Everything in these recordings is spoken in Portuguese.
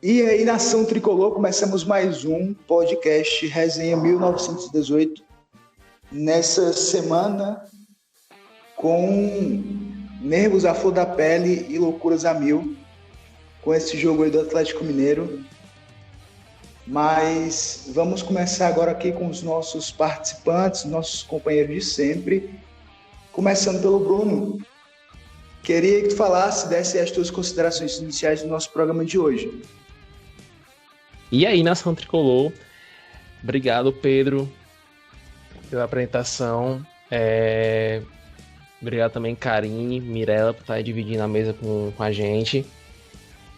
E aí, Nação Tricolor, começamos mais um podcast Resenha 1918. Nessa semana, com nervos à flor da pele e loucuras a mil, com esse jogo aí do Atlético Mineiro. Mas vamos começar agora aqui com os nossos participantes, nossos companheiros de sempre. Começando pelo Bruno. Queria que tu falasse, desse as tuas considerações iniciais do nosso programa de hoje. E aí, Nação Tricolor, obrigado, Pedro, pela apresentação. Obrigado também, Karine, Mirella, por estar dividindo a mesa com a gente.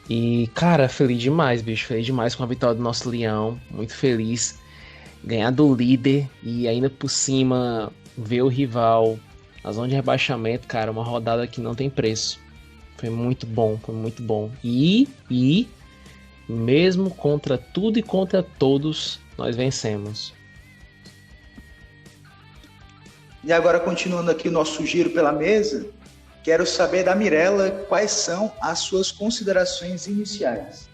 E, cara, feliz demais, bicho, feliz demais com a vitória do nosso Leão, muito feliz. Ganhar do líder e ainda por cima ver o rival na zona de rebaixamento, cara, uma rodada que não tem preço. Foi muito bom, foi muito bom. E mesmo contra tudo e contra todos, nós vencemos. E agora, continuando aqui o nosso giro pela mesa, quero saber da Mirella quais são as suas considerações iniciais.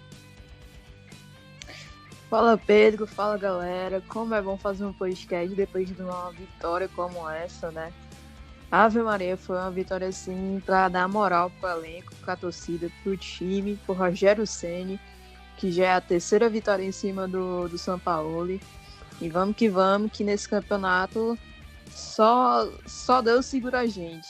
Fala, Pedro, fala, galera. Como é bom fazer um podcast depois de uma vitória como essa, né? Ave Maria, foi uma vitória assim para dar moral pro elenco, pra torcida, pro time, pro Rogério Ceni, que já é a terceira vitória em cima do Sampaoli. E vamos, que nesse campeonato só Deus segura a gente.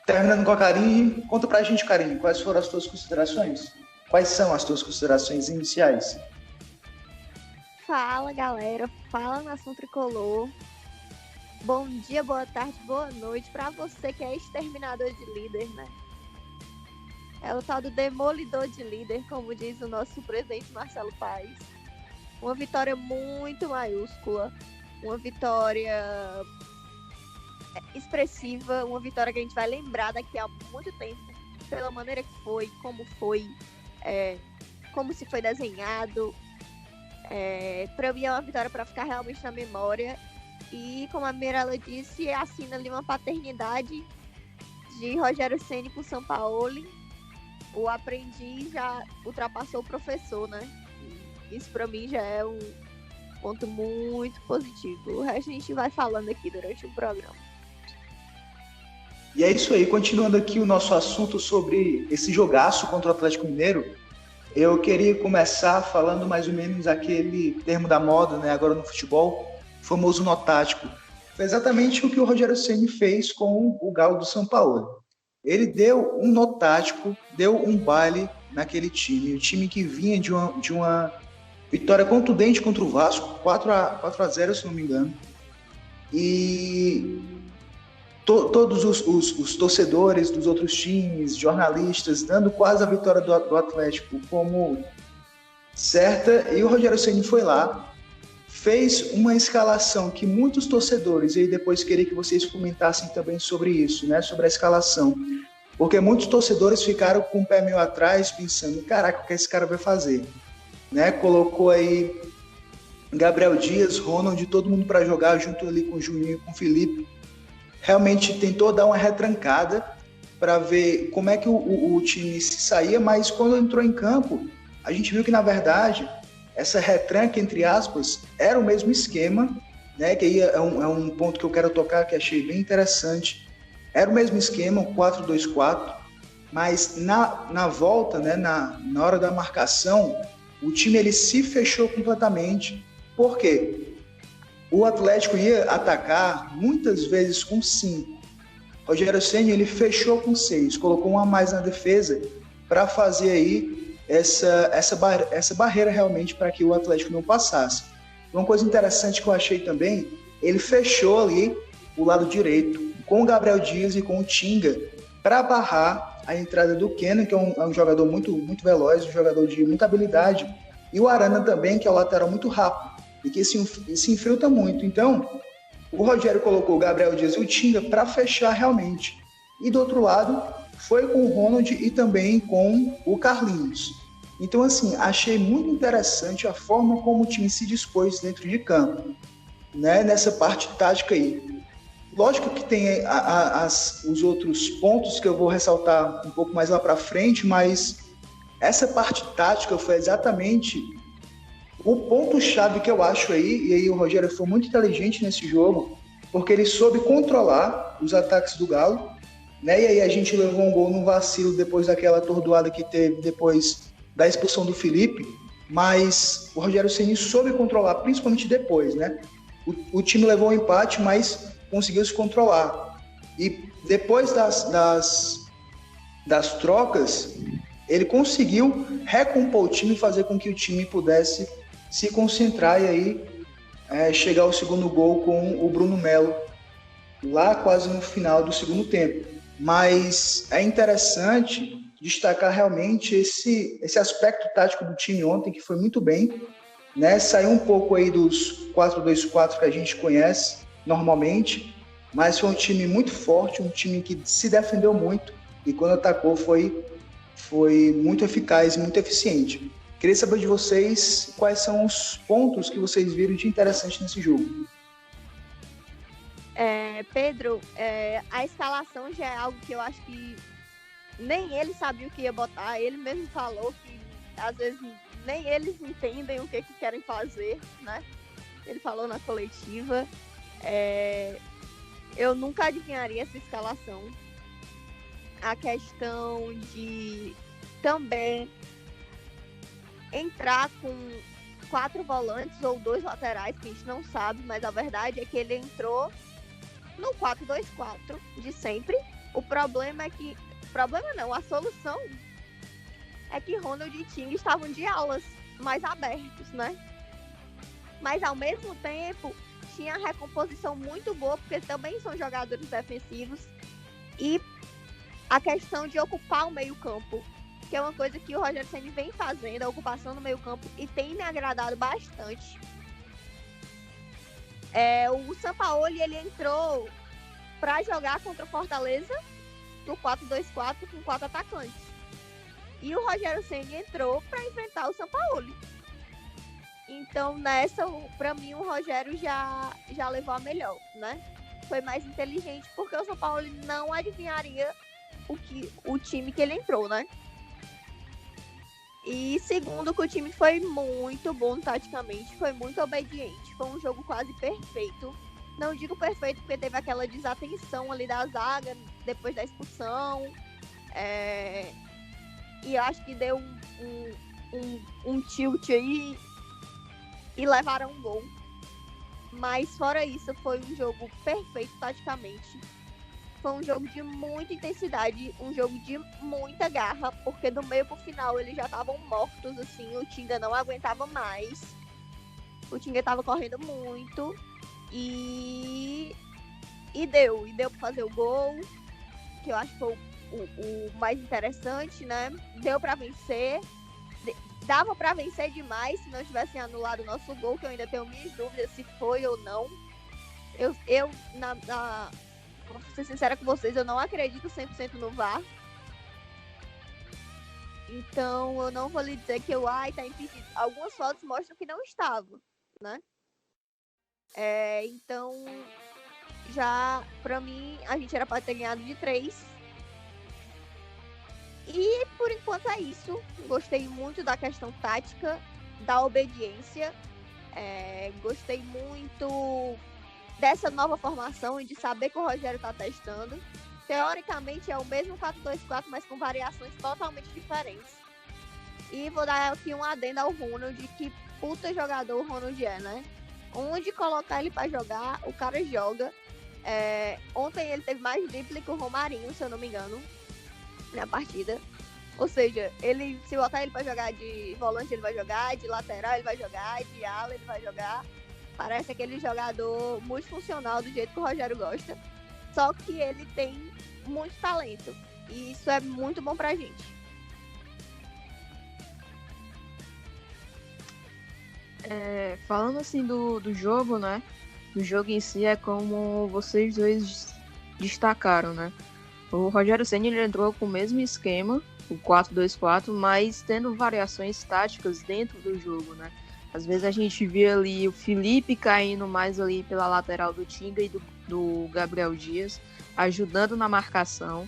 Terminando com a Karine, conta pra gente, Karine, quais foram as tuas considerações? Quais são as tuas considerações iniciais? Fala, galera. Fala, Nação Tricolor. Bom dia, boa tarde, boa noite pra você que é exterminador de líder, né? É o tal do demolidor de líder, como diz o nosso presidente Marcelo Paes. Uma vitória muito maiúscula, uma vitória expressiva, uma vitória que a gente vai lembrar daqui a muito tempo, pela maneira que foi, como se foi desenhado. Para mim é uma vitória para ficar realmente na memória. E como a Mirella disse, assina ali uma paternidade de Rogério Ceni com Sampaoli. O aprendiz já ultrapassou o professor, né? Isso para mim já é um ponto muito positivo. O resto a gente vai falando aqui durante o programa. E é isso aí, continuando aqui o nosso assunto sobre esse jogaço contra o Atlético Mineiro, eu queria começar falando mais ou menos aquele termo da moda, né, agora no futebol, o famoso nó tático. Foi exatamente o que o Rogério Ceni fez com o Galo do São Paulo. Ele deu um nó tático, deu um baile naquele time, o time que vinha de uma vitória contundente contra o Vasco, 4-0, se não me engano, e todos os torcedores dos outros times, jornalistas, dando quase a vitória do Atlético como certa, e o Rogério Ceni foi lá, fez uma escalação que muitos torcedores, e depois queria que vocês comentassem também sobre isso, né, sobre a escalação, porque muitos torcedores ficaram com o pé meio atrás, pensando, caraca, o que esse cara vai fazer? Né? Colocou aí Gabriel Dias, Ronald, todo mundo para jogar junto ali com o Juninho e com o Felipe. Realmente tentou dar uma retrancada para ver como é que o time se saía, mas quando entrou em campo, a gente viu que, na verdade, essa retranca, entre aspas, era o mesmo esquema, né? Que aí é um ponto que eu quero tocar, que achei bem interessante. Era o mesmo esquema, o 4-2-4, mas na volta, né, na hora da marcação, o time ele se fechou completamente. Por quê? O Atlético ia atacar muitas vezes com 5. Rogério Ceni ele fechou com 6, colocou um a mais na defesa para fazer aí essa barreira realmente para que o Atlético não passasse. Uma coisa interessante que eu achei também, ele fechou ali o lado direito com o Gabriel Dias e com o Tinga para barrar a entrada do Keno, que é um jogador muito, muito veloz, um jogador de muita habilidade, e o Arana também, que é um lateral muito rápido e que se infiltra muito. Então, o Rogério colocou o Gabriel Dias e o Tinga para fechar realmente. E do outro lado, foi com o Ronald e também com o Carlinhos. Então, assim, achei muito interessante a forma como o time se dispôs dentro de campo, né, nessa parte tática aí. Lógico que tem os outros pontos que eu vou ressaltar um pouco mais lá para frente, mas essa parte tática foi exatamente o ponto-chave que eu acho aí, e aí o Rogério foi muito inteligente nesse jogo, porque ele soube controlar os ataques do Galo, né? E aí a gente levou um gol no vacilo depois daquela atordoada que teve depois da expulsão do Felipe, mas o Rogério Ceni soube controlar, principalmente depois, né? O time levou um empate, mas conseguiu se controlar. E depois das trocas, ele conseguiu recompor o time e fazer com que o time pudesse se concentrar e aí chegar ao segundo gol com o Bruno Melo, lá quase no final do segundo tempo. Mas é interessante destacar realmente esse aspecto tático do time ontem, que foi muito bem, né? Saiu um pouco aí dos 4-2-4 que a gente conhece normalmente, mas foi um time muito forte, um time que se defendeu muito e quando atacou foi muito eficaz e muito eficiente. Queria saber de vocês quais são os pontos que vocês viram de interessante nesse jogo. Pedro, a escalação já é algo que eu acho que nem ele sabia o que ia botar. Ele mesmo falou que às vezes nem eles entendem o que querem fazer, né? Ele falou na coletiva. Eu nunca adivinharia essa escalação. A questão de também entrar com 4 volantes ou 2 laterais, que a gente não sabe, mas a verdade é que ele entrou no 4-2-4 de sempre. O problema é que... Problema não, a solução é que Ronald e Ting estavam de alas mais abertos, né? Mas ao mesmo tempo tinha a recomposição muito boa, porque também são jogadores defensivos, e a questão de ocupar o meio-campo, que é uma coisa que o Rogério Ceni vem fazendo, a ocupação do meio-campo, e tem me agradado bastante. O Sampaoli, ele entrou para jogar contra o Fortaleza no 4-2-4 com 4 atacantes. E o Rogério Ceni entrou para enfrentar o Sampaoli. Então, nessa, para mim, o Rogério já levou a melhor, né? Foi mais inteligente, porque o Sampaoli não adivinharia o time que ele entrou, né? E segundo, que o time foi muito bom taticamente, foi muito obediente, foi um jogo quase perfeito. Não digo perfeito porque teve aquela desatenção ali da zaga depois da expulsão, e eu acho que deu um tilt aí e levaram um gol. Mas fora isso, foi um jogo perfeito taticamente. Foi um jogo de muita intensidade, um jogo de muita garra, porque do meio pro final eles já estavam mortos, assim, o Tinga não aguentava mais. O Tinga tava correndo muito e deu pra fazer o gol, que eu acho que foi o mais interessante, né? Deu pra vencer. Dava pra vencer demais se não tivessem anulado o nosso gol, que eu ainda tenho minhas dúvidas se foi ou não. Vou ser sincera com vocês, eu não acredito 100% no VAR. Então, eu não vou lhe dizer que tá impedido. Algumas fotos mostram que não estava, né? Então, já, pra mim, a gente era pra ter ganhado de 3. E, por enquanto, é isso. Gostei muito da questão tática, da obediência. Gostei muito dessa nova formação e de saber que o Rogério está testando. Teoricamente é o mesmo 4-2-4, mas com variações totalmente diferentes. E vou dar aqui um adendo ao Ronald, que puta jogador o Ronald é, né? Onde colocar ele para jogar, o cara joga. Ontem ele teve mais drible que o Romarinho, se eu não me engano, na partida. Ou seja, se botar ele para jogar de volante, ele vai jogar, de lateral ele vai jogar, de ala ele vai jogar. Parece aquele jogador multifuncional do jeito que o Rogério gosta. Só que ele tem muito talento. E isso é muito bom pra gente. Falando assim do jogo, né? Do jogo em si, é como vocês dois destacaram, né? O Rogério Ceni entrou com o mesmo esquema, o 4-2-4, mas tendo variações táticas dentro do jogo, né? Às vezes a gente via ali o Felipe caindo mais ali pela lateral do Tinga e do Gabriel Dias, ajudando na marcação.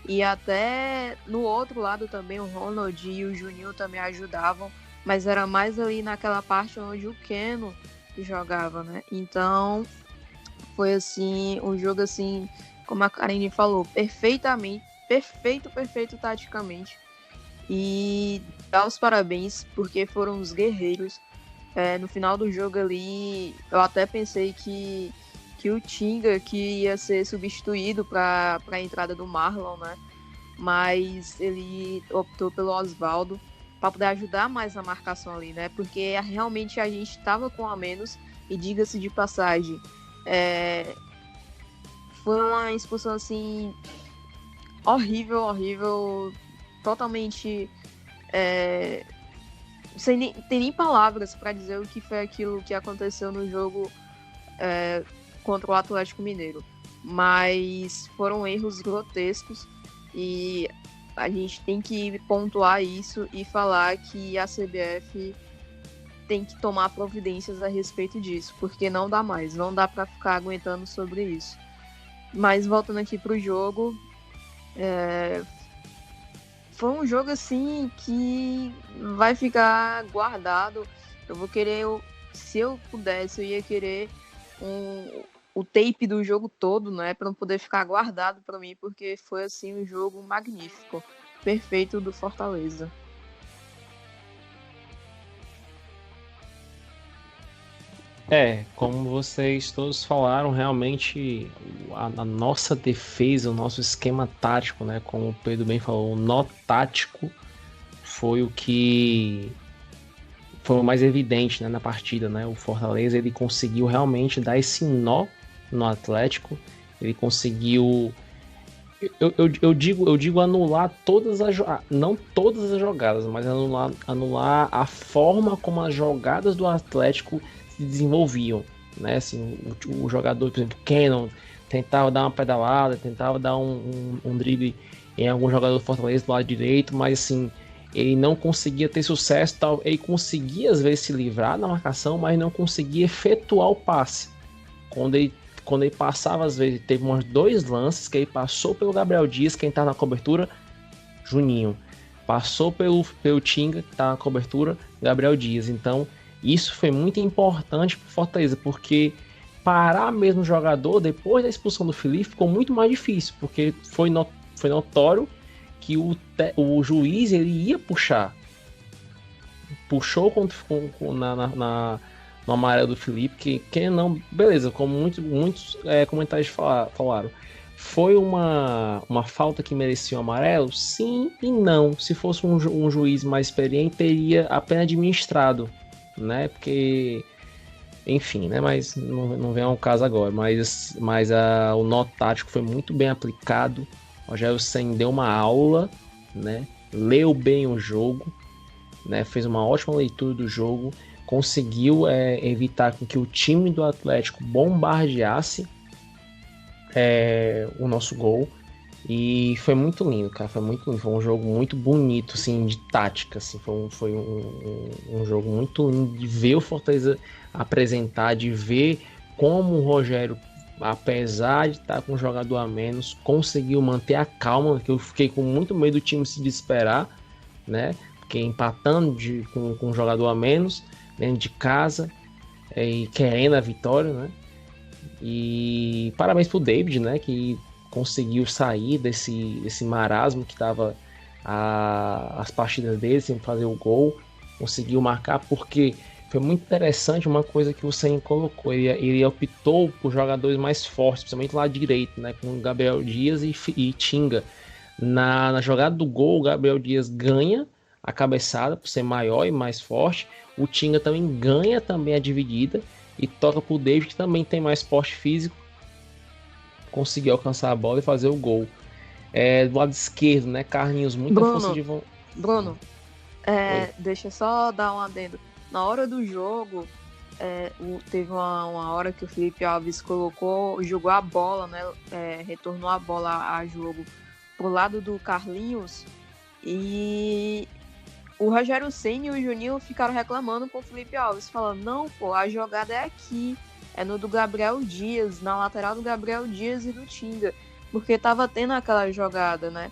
E até no outro lado também o Ronald e o Juninho também ajudavam, mas era mais ali naquela parte onde o Keno jogava, né? Então foi assim, um jogo assim, como a Karine falou, perfeito taticamente. E dar os parabéns, porque foram os guerreiros. No final do jogo ali, eu até pensei que o Tinga que ia ser substituído para a entrada do Marlon, né? Mas ele optou pelo Osvaldo para poder ajudar mais na marcação ali, né? Porque realmente a gente estava com a menos, e diga-se de passagem, foi uma expulsão assim horrível, totalmente tem nem palavras para dizer o que foi aquilo que aconteceu no jogo contra o Atlético Mineiro, mas foram erros grotescos e a gente tem que pontuar isso e falar que a CBF tem que tomar providências a respeito disso, porque não dá mais, não dá para ficar aguentando sobre isso. Mas voltando aqui pro jogo, foi um jogo assim que vai ficar guardado. Eu vou querer, se eu pudesse, eu ia querer o tape do jogo todo, né, para não poder ficar guardado para mim, porque foi assim um jogo magnífico, perfeito do Fortaleza. Como vocês todos falaram, realmente a nossa defesa, o nosso esquema tático, né, como o Pedro bem falou, o nó tático foi o que foi o mais evidente, né, na partida, né? O Fortaleza, ele conseguiu realmente dar esse nó no Atlético, ele conseguiu, eu digo anular todas as não todas as jogadas, mas anular a forma como as jogadas do Atlético se desenvolviam, né? Assim, o jogador, por exemplo, Cannon, tentava dar uma pedalada, tentava dar um drible em algum jogador do Fortaleza do lado direito, mas assim, ele não conseguia ter sucesso, tal. Ele conseguia às vezes se livrar da marcação, mas não conseguia efetuar o passe. Quando ele passava, às vezes, teve uns 2 lances que ele passou pelo Gabriel Dias, quem estava na cobertura, Juninho. Passou pelo Tinga, que estava na cobertura, Gabriel Dias. Então, isso foi muito importante para o Fortaleza, porque parar mesmo o jogador, depois da expulsão do Felipe, ficou muito mais difícil, porque foi notório que o juiz ele ia puxar. Puxou no amarelo do Felipe, que não, beleza, como muitos comentários falaram, foi uma falta que merecia o amarelo? Sim e não. Se fosse um juiz mais experiente, teria apenas administrado, né? Porque, enfim, né? Mas não vem ao caso agora. Mas o nó tático foi muito bem aplicado. O Rogério Ceni deu uma aula, né? Leu bem o jogo, né? Fez uma ótima leitura do jogo, conseguiu evitar com que o time do Atlético bombardeasse o nosso gol. E foi muito lindo, cara. Foi muito lindo. Foi um jogo muito bonito, assim, de tática. Assim. Foi um jogo muito lindo de ver o Fortaleza apresentar, de ver como o Rogério, apesar de estar com um jogador a menos, conseguiu manter a calma, que eu fiquei com muito medo do time se desesperar, né? Porque empatando com um jogador a menos, dentro de casa, e querendo a vitória, né? E parabéns pro David, né? Que conseguiu sair desse marasmo que estava as partidas dele, sem fazer o gol, conseguiu marcar, porque foi muito interessante uma coisa que o Ceni colocou, ele optou por jogadores mais fortes, principalmente lá direito, né, com Gabriel Dias e Tinga. Na jogada do gol, o Gabriel Dias ganha a cabeçada por ser maior e mais forte, o Tinga também ganha também a dividida e toca pro David, que também tem mais porte físico, conseguiu alcançar a bola e fazer o gol. Do lado esquerdo, né, Carlinhos, muita força de vontade. Bruno, deixa eu só dar um adendo. Na hora do jogo, teve uma hora que o Felipe Alves jogou a bola, né? Retornou a bola a jogo pro lado do Carlinhos, e o Rogério Ceni e o Juninho ficaram reclamando com o Felipe Alves, falando, não, pô, a jogada é aqui, é no do Gabriel Dias, na lateral do Gabriel Dias e do Tinga. Porque tava tendo aquela jogada, né?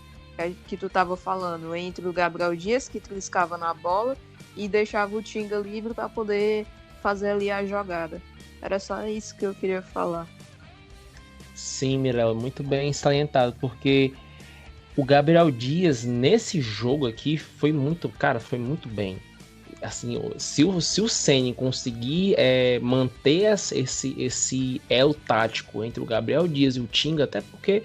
Que tu tava falando, entre o Gabriel Dias, que triscava na bola, e deixava o Tinga livre para poder fazer ali a jogada. Era só isso que eu queria falar. Sim, Mirella, muito bem salientado, porque o Gabriel Dias nesse jogo aqui foi muito bem. Assim, se o Ceni conseguir manter esse elo tático entre o Gabriel Dias e o Tinga, até porque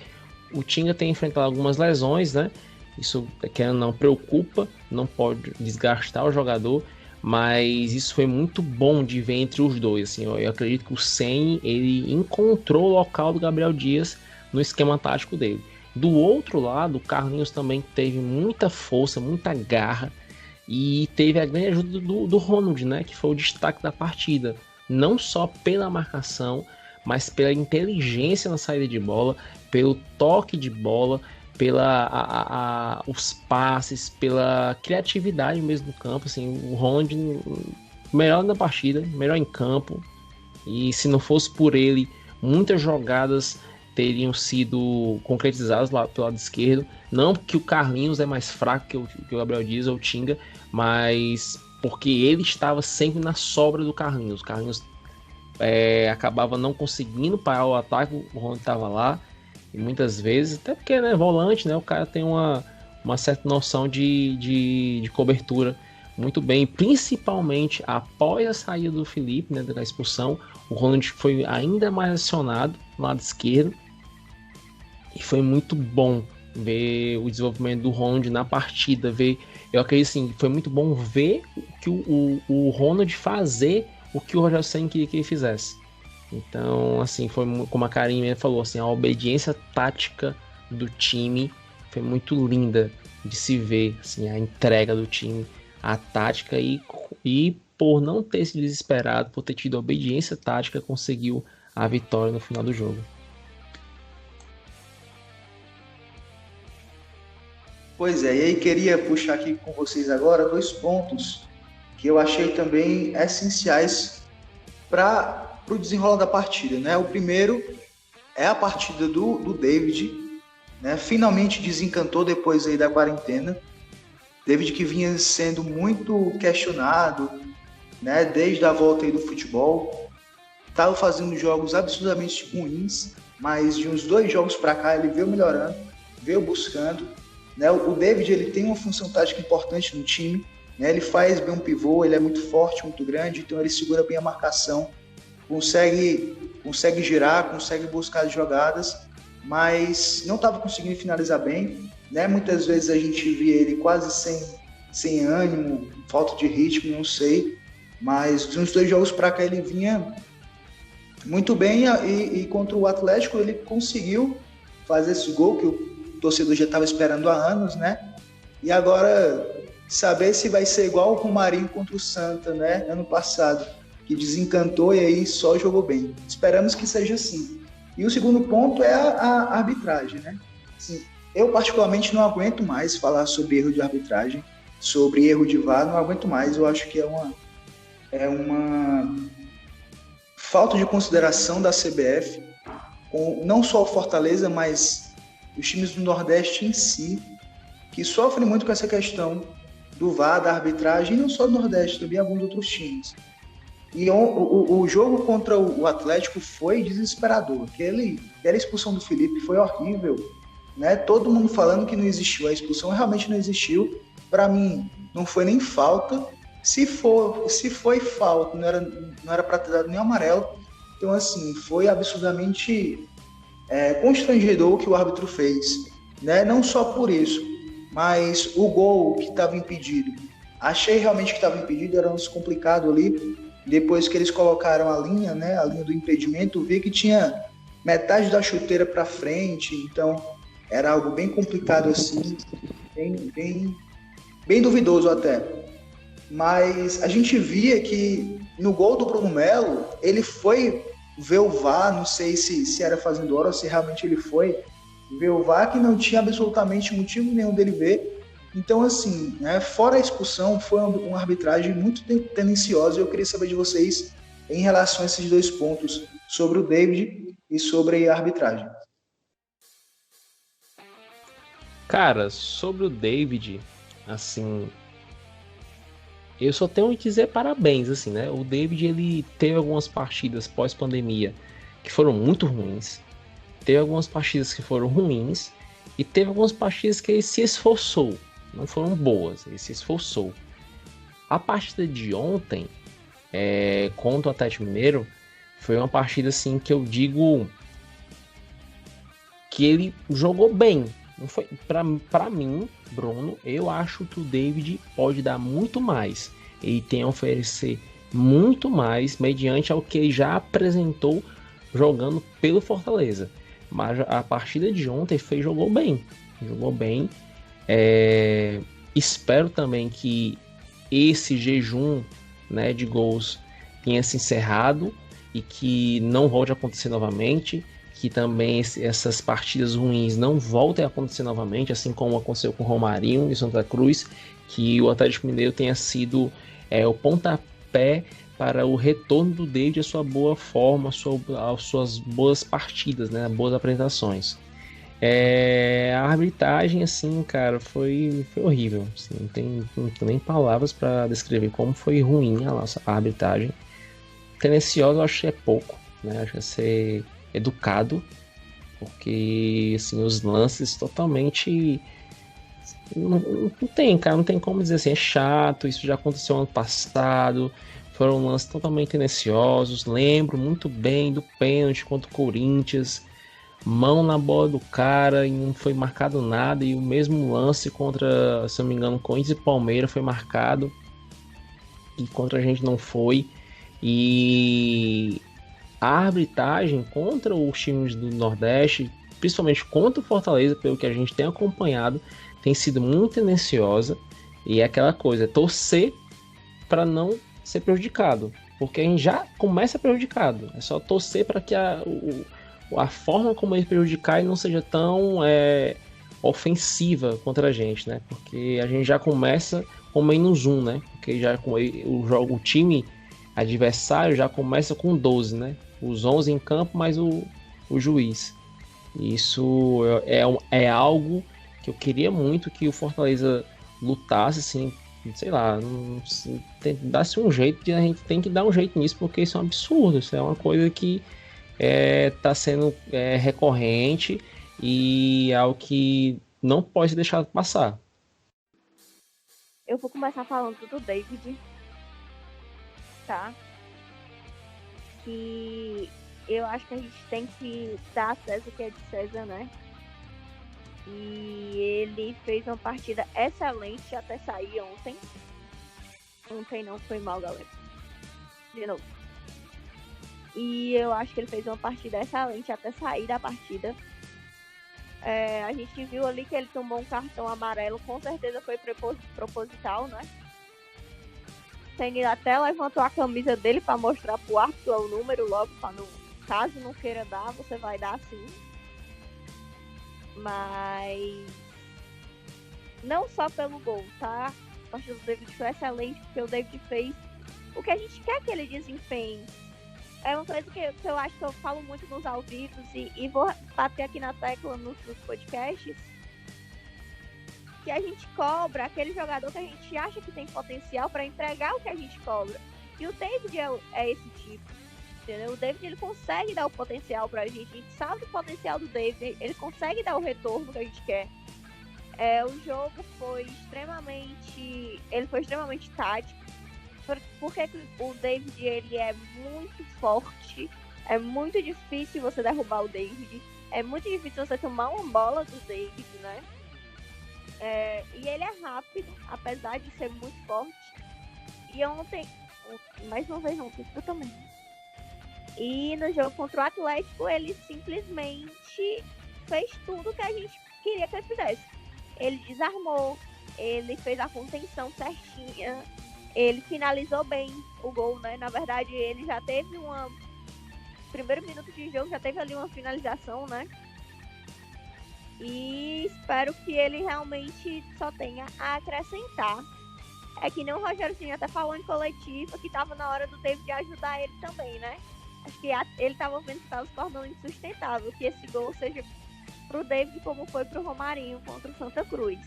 o Tinga tem enfrentado algumas lesões, né? Isso, querendo não, preocupa, não pode desgastar o jogador, mas isso foi muito bom de ver entre os dois. Assim, eu acredito que o Ceni, ele encontrou o local do Gabriel Dias no esquema tático dele. Do outro lado, o Carlinhos também teve muita força, muita garra, e teve a grande ajuda do Ronald, né, que foi o destaque da partida. Não só pela marcação, mas pela inteligência na saída de bola, pelo toque de bola, os passes, pela criatividade mesmo no campo. Assim, o Ronald, melhor na partida, melhor em campo. E se não fosse por ele, muitas jogadas teriam sido concretizadas lá pelo lado esquerdo. Não porque o Carlinhos é mais fraco que o Gabriel Dias ou o Tinga, mas porque ele estava sempre na sobra do Carlinhos. O Carlinhos acabava não conseguindo parar o ataque, o Ronald estava lá, e muitas vezes, até porque, né, volante, né, o cara tem uma certa noção de cobertura muito bem, principalmente após a saída do Felipe, né, da expulsão. O Ronald foi ainda mais acionado no lado esquerdo, e foi muito bom ver o desenvolvimento do Ronald na partida. Eu acredito assim, foi muito bom ver que o Ronald fazer o que o Rogério Ceni queria que ele fizesse. Então, assim, foi como a Karine falou, assim, a obediência tática do time foi muito linda de se ver, assim, a entrega do time, a tática, e por não ter se desesperado, por ter tido obediência tática, conseguiu a vitória no final do jogo. Pois é, e aí queria puxar aqui com vocês agora 2 pontos que eu achei também essenciais para o desenrolar da partida, né? O primeiro é a partida do David, né? Finalmente desencantou depois aí da quarentena. David, que vinha sendo muito questionado, né? Desde a volta aí do futebol, estava fazendo jogos absurdamente ruins, mas de uns 2 jogos para cá ele veio melhorando, veio buscando, né? O David, ele tem uma função tática importante no time, né? Ele faz bem um pivô, ele é muito forte, muito grande, então ele segura bem a marcação, consegue girar, consegue buscar as jogadas, mas não estava conseguindo finalizar bem, né? Muitas vezes a gente via ele quase sem ânimo, falta de ritmo, não sei, mas de uns 2 jogos para cá ele vinha muito bem, e contra o Atlético ele conseguiu fazer esse gol que o torcedor já estava esperando há anos, né? E agora saber se vai ser igual o Romarinho contra o Santa, né? Ano passado, que desencantou e aí só jogou bem. Esperamos que seja assim. E o segundo ponto é a arbitragem, né? Assim, eu particularmente não aguento mais falar sobre erro de arbitragem, sobre erro de VAR, não aguento mais. Eu acho que é uma falta de consideração da CBF, com não só o Fortaleza, mas os times do Nordeste em si, que sofrem muito com essa questão do VAR, da arbitragem, e não só do Nordeste, também alguns outros times. E o jogo contra o Atlético foi desesperador. Aquela expulsão do Felipe foi horrível, né? Todo mundo falando que não existiu. A expulsão realmente não existiu. Para mim, não foi nem falta. Se foi falta, não era para ter dado nem amarelo. Então, assim, foi absurdamente constrangedor o que o árbitro fez, né? Não só por isso, mas o gol que estava impedido. Achei realmente que estava impedido, era um complicado ali. Depois que eles colocaram a linha, né, a linha do impedimento, vi que tinha metade da chuteira para frente, então era algo bem complicado assim, bem duvidoso até. Mas a gente via que no gol do Bruno Melo, ele foi ver o VAR, não sei se era fazendo hora ou se realmente ele foi ver o VAR, que não tinha absolutamente motivo nenhum dele ver. Então, assim, né, fora a expulsão, foi uma arbitragem muito tendenciosa, e eu queria saber de vocês em relação a esses 2 pontos, sobre o David e sobre a arbitragem. Cara, sobre o David, assim, eu só tenho que dizer parabéns, assim, né? O David, ele teve algumas partidas pós-pandemia que foram muito ruins, teve algumas partidas que foram ruins, e teve algumas partidas que ele se esforçou. Não foram boas, ele se esforçou. A partida de ontem, contra o Atlético Mineiro, foi uma partida, assim, que eu digo que ele jogou bem. Não foi, pra mim, Bruno, eu acho que o David pode dar muito mais. Ele tem a oferecer muito mais, mediante ao que ele já apresentou jogando pelo Fortaleza. Mas a partida de ontem jogou bem. Jogou bem. Espero também que esse jejum, né, de gols tenha se encerrado e que não volte a acontecer novamente. Que também essas partidas ruins não voltem a acontecer novamente, assim como aconteceu com o Romarinho e Santa Cruz, que o Atlético Mineiro tenha sido o pontapé para o retorno do David à sua boa forma, às suas boas partidas, né, boas apresentações. A arbitragem, assim, cara, foi horrível. Assim, não tem nem palavras para descrever como foi ruim a nossa arbitragem. Tendenciosa, eu acho que é pouco, né? Acho que é ser educado, porque assim, os lances totalmente não tem, cara, não tem como dizer assim, é chato, isso já aconteceu ano passado, foram lances totalmente tendenciosos. Lembro muito bem do pênalti contra o Corinthians, mão na bola do cara e não foi marcado nada, e o mesmo lance contra, se não me engano, Corinthians e Palmeiras foi marcado e contra a gente não foi. E a arbitragem contra os times do Nordeste, principalmente contra o Fortaleza, pelo que a gente tem acompanhado, tem sido muito tendenciosa. E é aquela coisa, torcer para não ser prejudicado, porque a gente já começa prejudicado. É só torcer para que a forma como ele prejudicar não seja tão ofensiva contra a gente, né? Porque a gente já começa com -1, né? Porque já o time adversário já começa com 12, né? Os 11 em campo, mais o juiz. Isso é algo que eu queria muito que o Fortaleza lutasse, assim, sei lá, dasse um jeito, a gente tem que dar um jeito nisso, porque isso é um absurdo, isso é uma coisa que está sendo recorrente e é algo que não pode ser deixado passar. Eu vou começar falando do David, tá? Que eu acho que a gente tem que dar a César o que é de César, né? E ele fez uma partida excelente até sair ontem. Ontem não foi mal, galera. De novo. E eu acho que ele fez uma partida excelente até sair da partida. A gente viu ali que ele tomou um cartão amarelo, com certeza foi proposital, né? Ele até levantou a camisa dele para mostrar pro árbitro o número logo, para caso não queira dar, você vai dar sim. Mas não só pelo gol, tá? A partida do David foi excelente, porque o David fez o que a gente quer que ele desempenhe. É uma coisa que eu acho que eu falo muito nos ao vivo e vou bater aqui na tecla nos podcasts, que a gente cobra aquele jogador que a gente acha que tem potencial para entregar o que a gente cobra. E o David é esse tipo, entendeu? O David, ele consegue dar o potencial pra gente sabe o potencial do David, ele consegue dar o retorno que a gente quer. O jogo foi extremamente tático, porque o David, ele é muito forte, é muito difícil você derrubar o David, é muito difícil você tomar uma bola do David, né? E ele é rápido, apesar de ser muito forte. E ontem, mais uma vez ontem, eu também. E no jogo contra o Atlético, ele simplesmente fez tudo que a gente queria que ele fizesse. Ele desarmou, ele fez a contenção certinha, ele finalizou bem o gol, né? Na verdade, ele já teve primeiro minuto de jogo, já teve ali uma finalização, né? E espero que ele realmente só tenha a acrescentar. É que nem o Rogério Ceni até falou em coletiva que tava na hora do David ajudar ele também, né? Acho que ele tava vendo que tava se tornando insustentável, que esse gol seja pro David como foi pro Romarinho contra o Santa Cruz.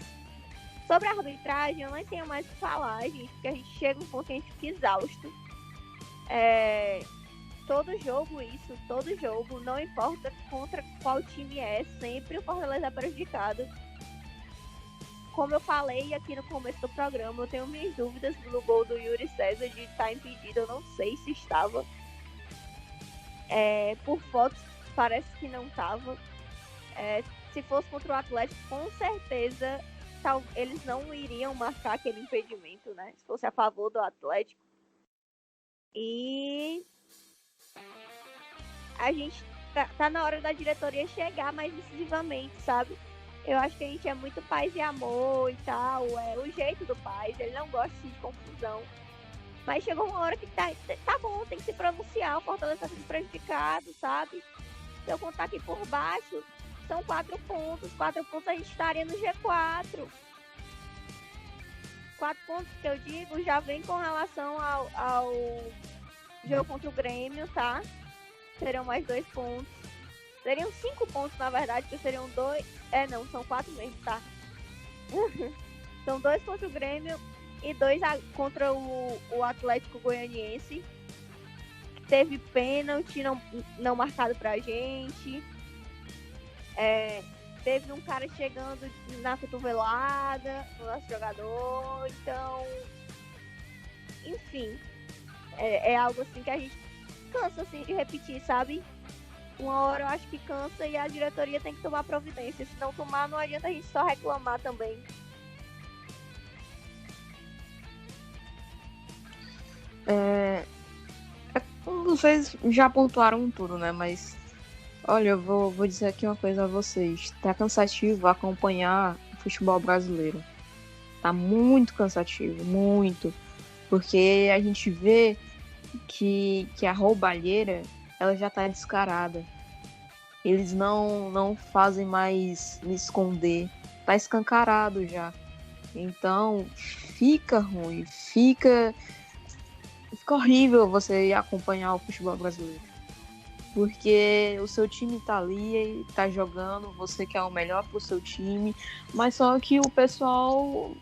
Sobre a arbitragem, eu não tenho mais o que falar, gente, porque a gente chega um pouco que a gente fica exausto. Todo jogo, não importa contra qual time é, sempre o Fortaleza é prejudicado. Como eu falei aqui no começo do programa, eu tenho minhas dúvidas no gol do Yuri César de estar impedido, eu não sei se estava. Por fotos, parece que não estava. Se fosse contra o Atlético, com certeza eles não iriam marcar aquele impedimento, né? Se fosse a favor do Atlético. E a gente tá na hora da diretoria chegar mais decisivamente, sabe? Eu acho que a gente é muito paz e amor e tal, é o jeito do Paz, ele não gosta de confusão. Mas chegou uma hora que tá bom, tem que se pronunciar, o Fortaleza tá sendo prejudicado, sabe? Se eu contar aqui por baixo, são 4 pontos. 4 pontos a gente estaria no G4. 4 pontos que eu digo já vem com relação ao jogo contra o Grêmio, tá? Serão mais 2 pontos. Seriam 5 pontos, na verdade, que seriam 2. Não, são 4 mesmo, tá? São 2 contra o Grêmio e 2 contra o Atlético Goianiense. Teve pênalti não marcado pra gente. Teve um cara chegando na cotovelada no nosso jogador. Então, enfim, é algo assim que a gente cansa assim, de repetir, sabe? Uma hora eu acho que cansa e a diretoria tem que tomar providência. Se não tomar, não adianta a gente só reclamar também. Vocês já pontuaram tudo, né? Mas, olha, eu vou dizer aqui uma coisa a vocês. Tá cansativo acompanhar o futebol brasileiro. Tá muito cansativo, muito. Porque a gente vê que a roubalheira, ela já tá descarada. Eles não fazem mais me esconder. Tá escancarado já. Então, fica ruim. Fica horrível você acompanhar o futebol brasileiro. Porque o seu time tá ali, tá jogando, você quer o melhor pro seu time, mas só que o pessoal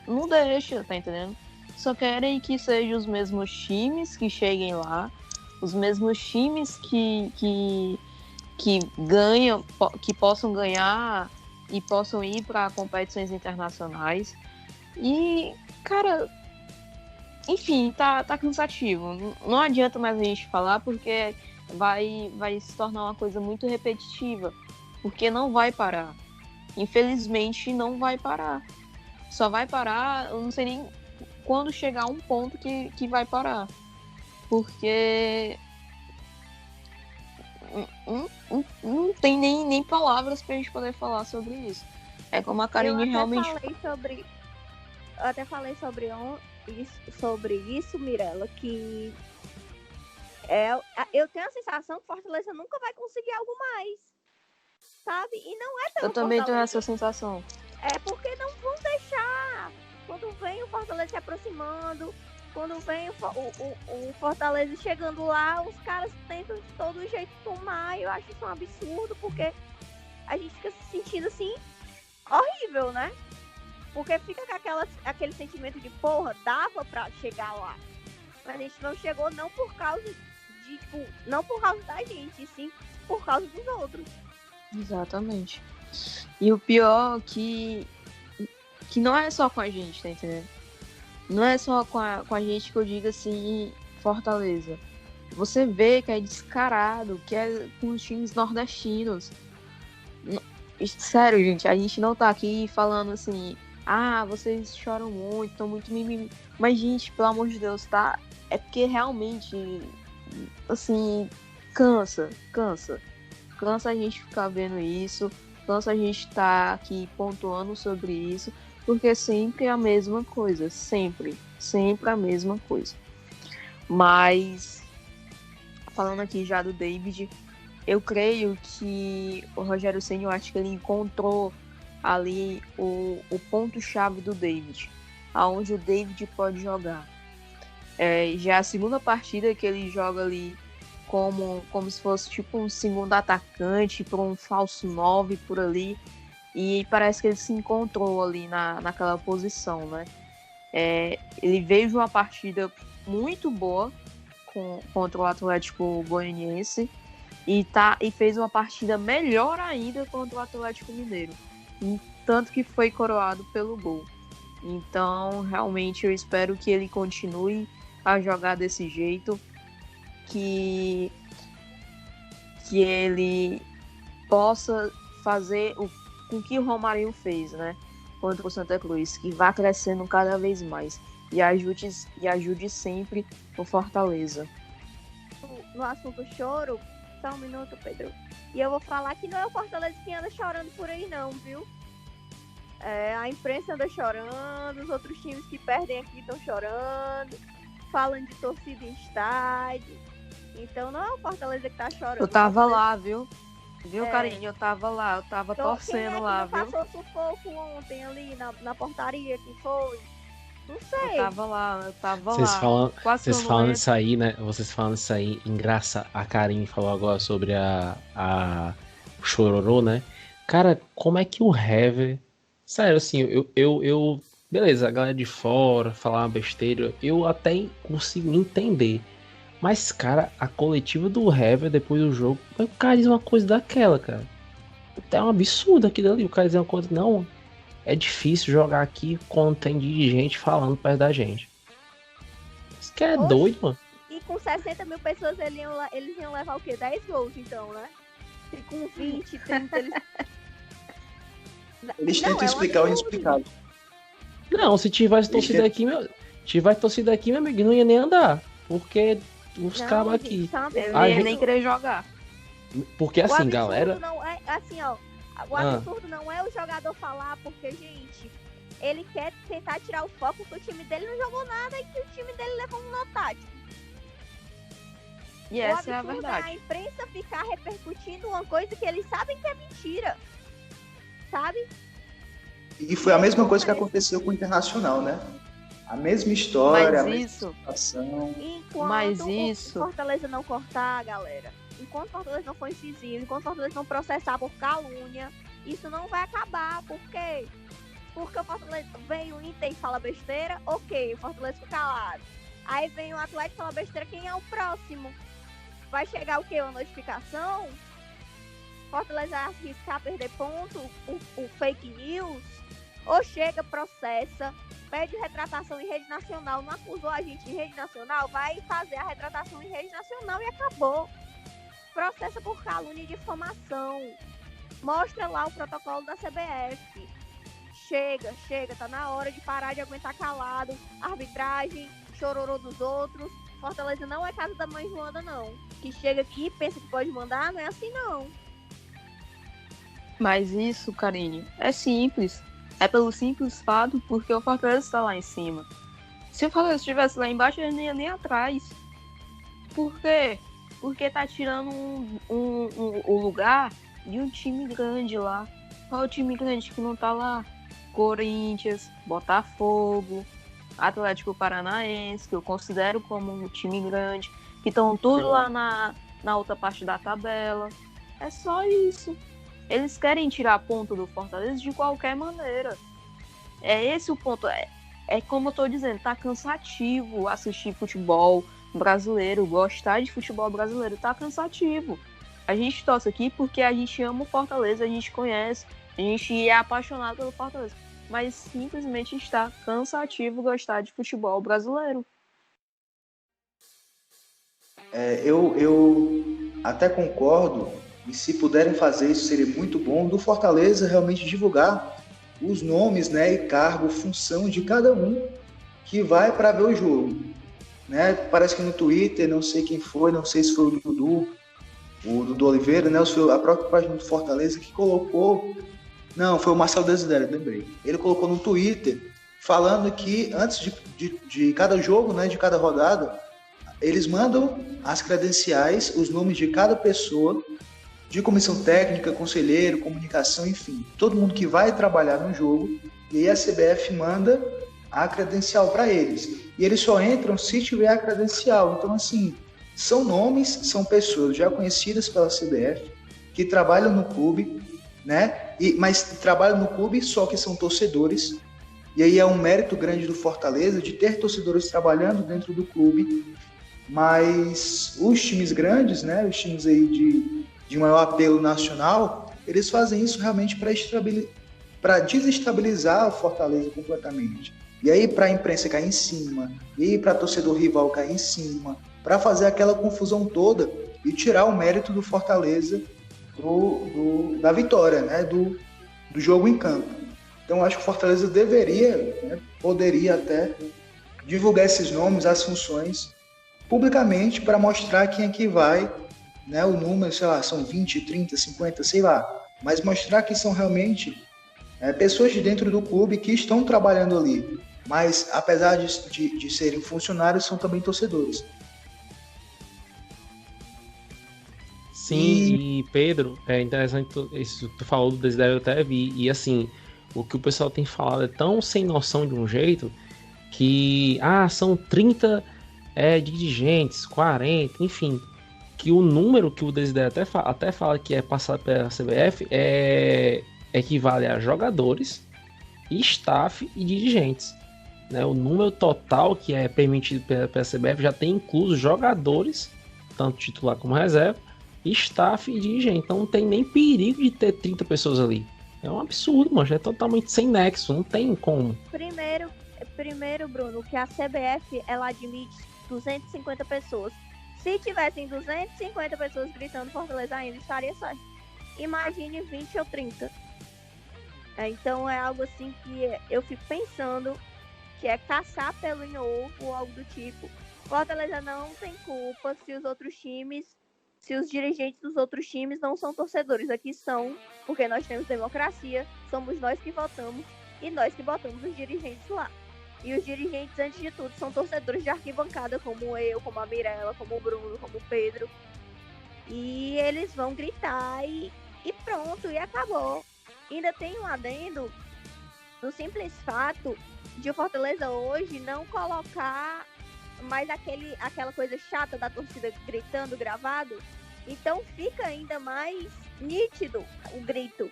não deixa, tá entendendo? Só querem que sejam os mesmos times que cheguem lá, os mesmos times que ganham, que possam ganhar e possam ir para competições internacionais. E, cara, enfim, tá cansativo. Não adianta mais a gente falar porque vai se tornar uma coisa muito repetitiva, porque não vai parar. Infelizmente, não vai parar. Só vai parar, eu não sei nem quando chegar um ponto que vai parar. Porque não tem nem palavras pra gente poder falar sobre isso. É como a Karine realmente... Eu até falei sobre isso, Mirella, que eu tenho a sensação que Fortaleza nunca vai conseguir algo mais, sabe? E não é pelo Eu também Fortaleza. tenho essa sensação. É porque não vão deixar. Quando vem o Fortaleza se aproximando, quando vem o Fortaleza chegando lá, os caras tentam de todo jeito tomar. Eu acho isso um absurdo, porque a gente fica se sentindo assim, horrível, né? Porque fica com aquele sentimento de, porra, dava pra chegar lá. Mas a gente não chegou não por causa não por causa da gente, e sim por causa dos outros. Exatamente. E o pior que não é só com a gente, tá entendendo? Não é só com a gente que eu digo assim, Fortaleza. Você vê que é descarado, que é com os times nordestinos. Sério, gente, a gente não tá aqui falando assim, vocês choram muito, estão muito mimimi. Mas, gente, pelo amor de Deus, tá? É porque realmente, assim, cansa a gente ficar vendo isso, cansa a gente estar aqui pontuando sobre isso, porque sempre é a mesma coisa, sempre a mesma coisa. Mas, falando aqui já do David, eu creio que o Rogério Ceni, eu acho que ele encontrou ali o ponto-chave do David, aonde o David pode jogar. Já é a segunda partida que ele joga ali como se fosse tipo um segundo atacante para um falso 9 por ali. E parece que ele se encontrou ali naquela posição, né? Ele veio de uma partida muito boa contra o Atlético Goianiense e fez uma partida melhor ainda contra o Atlético Mineiro. E tanto que foi coroado pelo gol. Então, realmente, eu espero que ele continue a jogar desse jeito, que ele possa fazer com que o Romarinho fez, né? Contra o Santa Cruz, que vá crescendo cada vez mais e ajude sempre o Fortaleza. No assunto choro, só um minuto, Pedro. E eu vou falar que não é o Fortaleza que anda chorando por aí não, viu? A imprensa anda chorando, os outros times que perdem aqui estão chorando, falando de torcida em estádio. Então não é o Fortaleza que tá chorando. Eu tava lá, viu? Viu, Karine? Eu tava lá, eu tava então, torcendo lá, viu? Passou sufoco ontem ali na portaria, que foi? Não sei. Eu tava lá. Vocês falando isso aí, né? Vocês falando isso aí, engraçado. A Karine falou agora sobre o Chororô, né? Cara, como é que o Hever... Sério, assim, eu... Beleza, a galera de fora, falar uma besteira, eu até consigo entender. Mas, cara, a coletiva do Hever depois do jogo, o cara diz uma coisa daquela, cara. É um absurdo aquilo ali. O cara diz uma coisa, não, é difícil jogar aqui quando tem de gente falando perto da gente. Isso que é doido, mano. E com 60 mil pessoas eles iam levar o quê? 10 gols, então, né? E com 20, 30, Eles tentam explicar o inexplicável. Não, se tivesse torcida aqui, meu amigo, não ia nem andar. Porque os cabos aqui. Eu ia nem querer jogar. Porque assim, galera. Não é, assim, ó, o absurdo não é o jogador falar, porque, gente, ele quer tentar tirar o foco que o time dele não jogou nada e que o time dele levou um nó tático. E essa é a verdade. A imprensa ficar repercutindo uma coisa que eles sabem que é mentira. Sabe? E foi a mesma coisa que aconteceu com o Internacional, né? A mesma história, a mesma situação. Enquanto o Fortaleza não cortar, galera, enquanto o Fortaleza não for incisivo, enquanto o Fortaleza não processar por calúnia, isso não vai acabar. Por quê? Porque o Fortaleza vem o Inter e fala besteira, ok, o Fortaleza fica calado. Aí vem o Atlético e fala besteira, quem é o próximo? Vai chegar o quê? Uma notificação? Fortaleza vai arriscar perder ponto? O fake news? Ou chega, processa, pede retratação em rede nacional, não acusou a gente em rede nacional, vai fazer a retratação em rede nacional e acabou. Processa por calúnia e difamação. Mostra lá o protocolo da CBF. Chega, tá na hora de parar de aguentar calado. Arbitragem, chororô dos outros. Fortaleza não é casa da mãe Joana, não. Que chega aqui e pensa que pode mandar, não é assim, não. Mas isso, Karine, é simples. É pelo simples fato porque o Fortaleza está lá em cima. Se o Fortaleza estivesse lá embaixo, ele não ia nem atrás. Por quê? Porque tá tirando o lugar de um time grande lá. Qual é o time grande que não tá lá? Corinthians, Botafogo, Atlético Paranaense, que eu considero como um time grande, que estão tudo lá na outra parte da tabela. É só isso. Eles querem tirar ponto do Fortaleza de qualquer maneira. É esse o ponto. É como eu tô dizendo, tá cansativo assistir futebol brasileiro, gostar de futebol brasileiro, tá cansativo. A gente torce aqui porque a gente ama o Fortaleza, a gente conhece, a gente é apaixonado pelo Fortaleza. Mas simplesmente está cansativo gostar de futebol brasileiro. Eu até concordo, e se puderem fazer isso seria muito bom, do Fortaleza realmente divulgar os nomes, né, e cargo, função de cada um que vai para ver o jogo. Né? Parece que no Twitter, não sei quem foi, não sei se foi o Dudu Oliveira, né, ou se foi a própria página do Fortaleza que colocou. Não, foi o Marcelo Desidério, lembrei. Ele colocou no Twitter falando que antes de cada jogo, né, de cada rodada, eles mandam as credenciais, os nomes de cada pessoa, de comissão técnica, conselheiro, comunicação, enfim, todo mundo que vai trabalhar no jogo, e aí a CBF manda a credencial para eles. E eles só entram se tiver a credencial. Então, assim, são nomes, são pessoas já conhecidas pela CBF, que trabalham no clube, né? Mas trabalham no clube só que são torcedores. E aí é um mérito grande do Fortaleza de ter torcedores trabalhando dentro do clube. Mas os times grandes, né? Os times aí de maior apelo nacional, eles fazem isso realmente para desestabilizar o Fortaleza completamente. E aí para a imprensa cair em cima, e aí para torcedor rival cair em cima, para fazer aquela confusão toda e tirar o mérito do Fortaleza da vitória, né? do jogo em campo. Então acho que o Fortaleza deveria, né, poderia até divulgar esses nomes, as funções, publicamente para mostrar quem é que vai, né, o número, sei lá, são 20, 30, 50, sei lá, mas mostrar que são realmente pessoas de dentro do clube que estão trabalhando ali, mas apesar de serem funcionários, são também torcedores. Sim, e Pedro, é interessante isso que tu falou do Desidério, eu até vi, e assim, o que o pessoal tem falado é tão sem noção de um jeito que, são 30 dirigentes, 40, enfim, que o número que o Desidério até fala que é passado pela CBF equivale a jogadores, staff e dirigentes, né? O número total que é permitido pela CBF já tem incluso jogadores, tanto titular como reserva, staff e dirigente, então não tem nem perigo de ter 30 pessoas ali. É um absurdo, mano, é totalmente sem nexo, não tem como. Primeiro, Bruno, que a CBF, ela admite 250 pessoas. Se tivessem 250 pessoas gritando Fortaleza ainda, estaria certo. Imagine 20 ou 30. Então é algo assim que eu fico pensando que é caçar pelo em ovo ou algo do tipo. Fortaleza não tem culpa se os dirigentes dos outros times não são torcedores. Aqui são, porque nós temos democracia, somos nós que votamos e nós que botamos os dirigentes lá. E os dirigentes, antes de tudo, são torcedores de arquibancada, como eu, como a Mirella, como o Bruno, como o Pedro. E eles vão gritar e pronto, e acabou. Ainda tem um adendo no simples fato de o Fortaleza hoje não colocar mais aquela coisa chata da torcida gritando gravado. Então fica ainda mais nítido o grito.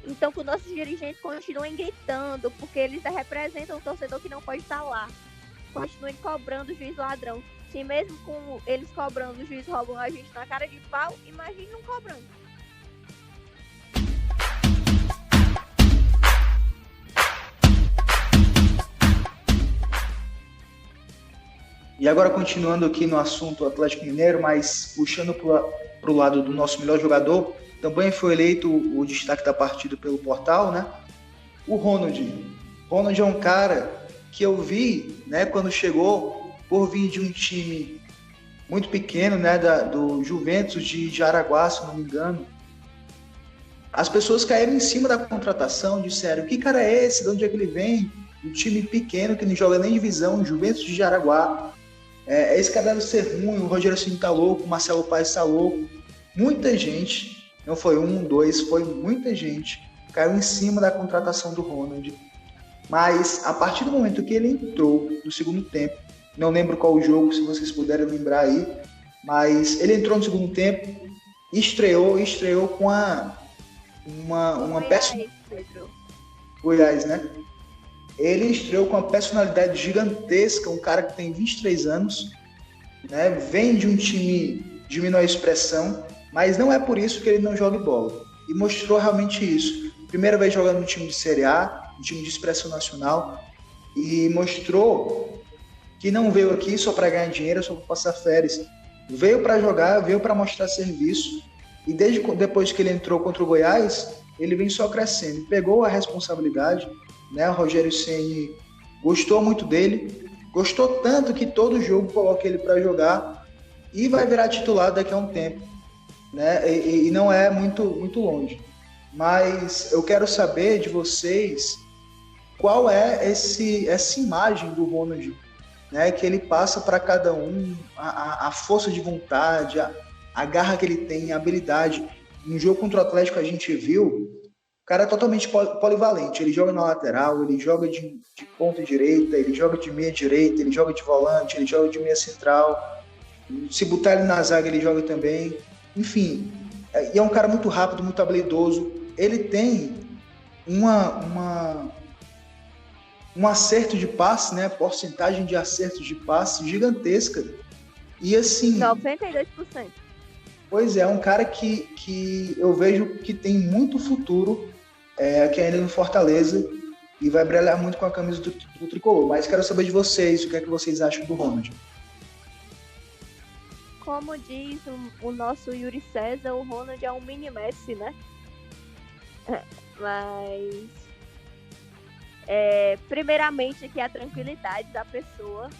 Então que os nossos dirigentes continuem gritando, porque eles representam o torcedor que não pode estar lá. Continuem cobrando o juiz ladrão. Se mesmo com eles cobrando, o juiz roubam a gente na cara de pau, imagine não cobrando. E agora, continuando aqui no assunto Atlético Mineiro, mas puxando para o lado do nosso melhor jogador, também foi eleito o destaque da partida pelo portal, né? O Ronald. Ronald é um cara que eu vi, né, quando chegou, por vir de um time muito pequeno, né, do Juventus de Jaraguá, se não me engano. As pessoas caíram em cima da contratação, disseram: que cara é esse? De onde é que ele vem? Um time pequeno que não joga nem divisão, Juventus de Jaraguá. Esse cara deve ser ruim, o Rogério Ceni tá louco, o Marcelo Paes tá louco. Muita gente, não foi um, dois, foi muita gente, caiu em cima da contratação do Ronald. Mas a partir do momento que ele entrou no segundo tempo, não lembro qual o jogo, se vocês puderem lembrar aí, mas ele entrou no segundo tempo, estreou com uma peça... Goiás, né? Ele estreou com uma personalidade gigantesca, um cara que tem 23 anos, né? Vem de um time de menor expressão, mas não é por isso que ele não joga bola. E mostrou realmente isso. Primeira vez jogando no time de Série A, um time de expressão nacional, e mostrou que não veio aqui só para ganhar dinheiro, só para passar férias. Veio para jogar, veio para mostrar serviço, e depois que ele entrou contra o Goiás, ele vem só crescendo. Pegou a responsabilidade, né? O Rogério Ceni gostou muito dele, gostou tanto que todo jogo coloca ele para jogar e vai virar titular daqui a um tempo, né? E não é muito longe. Mas eu quero saber de vocês qual é essa imagem do Ronald, né? Que ele passa para cada um, a força de vontade, a garra que ele tem, a habilidade. No jogo contra o Atlético a gente viu, o cara é totalmente polivalente. Ele joga na lateral, ele joga de ponta direita, ele joga de meia direita, ele joga de volante, ele joga de meia central. Se botar ele na zaga, ele joga também. Enfim, e é um cara muito rápido, muito habilidoso. Ele tem um acerto de passe, né? Porcentagem de acertos de passe gigantesca. E assim... 92%. Pois é um cara que eu vejo que tem muito futuro aqui ainda no Fortaleza e vai brilhar muito com a camisa do Tricolor. Mas quero saber de vocês, o que é que vocês acham do Ronald? Como diz o nosso Yuri César, o Ronald é um mini Messi, né? Mas... primeiramente aqui a tranquilidade da pessoa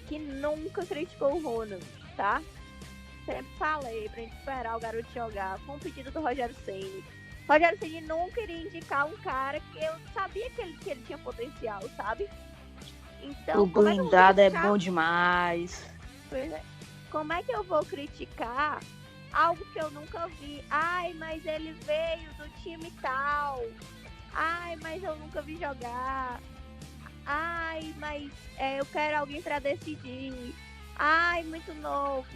que nunca criticou o Ronald, tá? Sempre falei pra gente esperar o garoto jogar. Foi um pedido do Rogério Ceni. Rogério Ceni nunca iria indicar um cara que eu sabia que ele tinha potencial, sabe? Então, o blindado é bom demais. Pois é. Como é que eu vou criticar algo que eu nunca vi? Ai, mas ele veio do time tal. Ai, mas eu nunca vi jogar. Ai, mas eu quero alguém pra decidir. Ai, muito novo.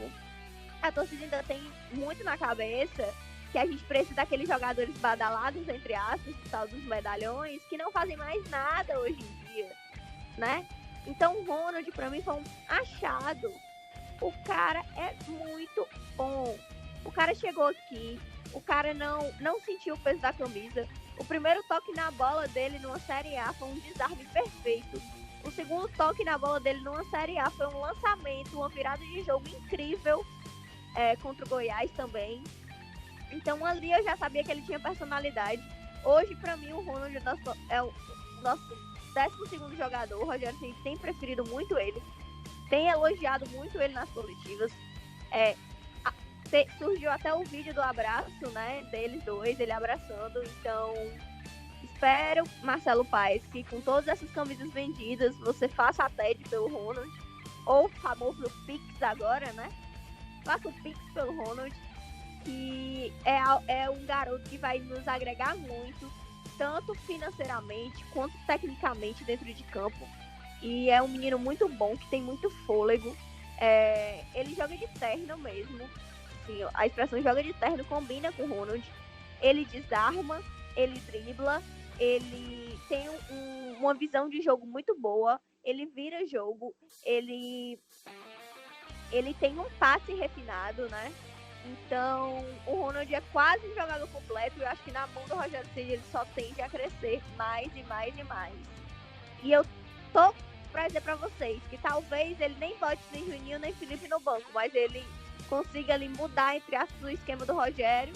A torcida ainda tem muito na cabeça que a gente precisa daqueles jogadores badalados, entre aspas, tal dos medalhões, que não fazem mais nada hoje em dia, né? Então o Ronald, pra mim, foi um achado. O cara é muito bom. O cara chegou aqui, o cara não sentiu o peso da camisa. O primeiro toque na bola dele numa Série A foi um desarme perfeito. O segundo toque na bola dele numa Série A foi um lançamento, uma virada de jogo incrível contra o Goiás também. Então ali eu já sabia que ele tinha personalidade. Hoje, pra mim, o Ronald é o nosso 12º jogador. O Rogério Ceni tem preferido muito ele. Tem elogiado muito ele nas coletivas. Surgiu até o vídeo do abraço, né? Deles dois, ele abraçando. Então, espero, Marcelo Paes, que com todas essas camisas vendidas, você faça a TED pelo Ronald. Ou o famoso Pix agora, né? Faça o Pix pelo Ronald. Que é um garoto que vai nos agregar muito, tanto financeiramente quanto tecnicamente dentro de campo. E é um menino muito bom, que tem muito fôlego. Ele joga de terno mesmo. Assim, a expressão joga de terno combina com o Ronald. Ele desarma, ele dribla, ele tem uma visão de jogo muito boa, ele vira jogo, ele tem um passe refinado, né? Então, o Ronald é quase um jogador completo. Eu acho que na mão do Rogério Ceni ele só tende a crescer mais e mais e mais. E eu tô pra dizer pra vocês que talvez ele nem bote nem Juninho nem Felipe no banco, mas ele consiga ali mudar, entre aspas, o esquema do Rogério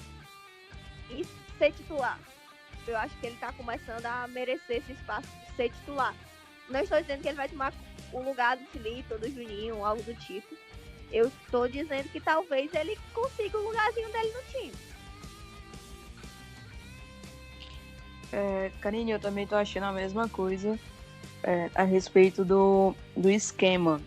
e ser titular. Eu acho que ele tá começando a merecer esse espaço de ser titular. Não estou dizendo que ele vai tomar o lugar do Felipe ou do Juninho, algo do tipo. Eu estou dizendo que talvez ele consiga o lugarzinho dele no time. Karine, eu também tô achando a mesma coisa a respeito do esquema.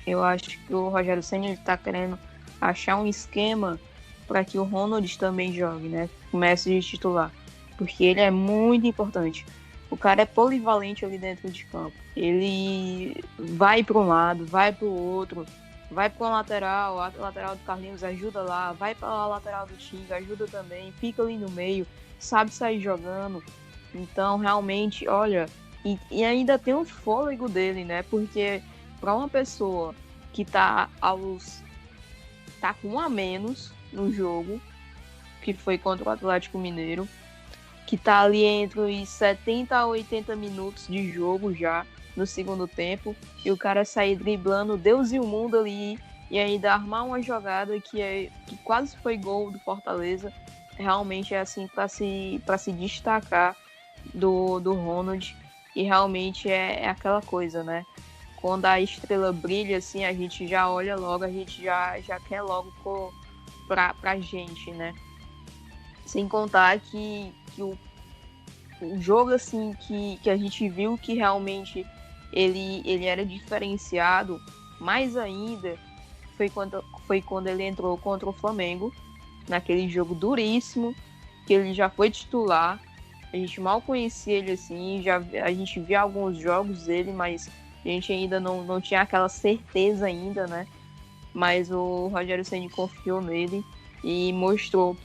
Eu acho que o Rogério Ceni está querendo achar um esquema para que o Ronald também jogue, né? Comece de titular. Porque ele é muito importante. O cara é polivalente ali dentro de campo. Ele vai para um lado, vai para o outro, vai para a lateral do Carlinhos ajuda lá, vai para a lateral do Tinga, ajuda também, fica ali no meio, sabe sair jogando. Então, realmente, olha, e ainda tem o fôlego dele, né? Porque para uma pessoa que tá com 1 a menos no jogo, que foi contra o Atlético Mineiro, que tá ali entre os 70 a 80 minutos de jogo já no segundo tempo, e o cara sair driblando Deus e o mundo ali e ainda armar uma jogada que quase foi gol do Fortaleza, realmente é assim para se destacar do Ronald. E realmente é aquela coisa, né? Quando a estrela brilha, assim, a gente já olha logo, a gente já quer logo pra gente, né? Sem contar que o jogo, assim, que a gente viu que realmente ele era diferenciado, mais ainda, foi quando ele entrou contra o Flamengo, naquele jogo duríssimo, que ele já foi titular. A gente mal conhecia ele, assim, a gente via alguns jogos dele, mas a gente ainda não tinha aquela certeza ainda, né? mas o Rogério Ceni confiou nele e mostrou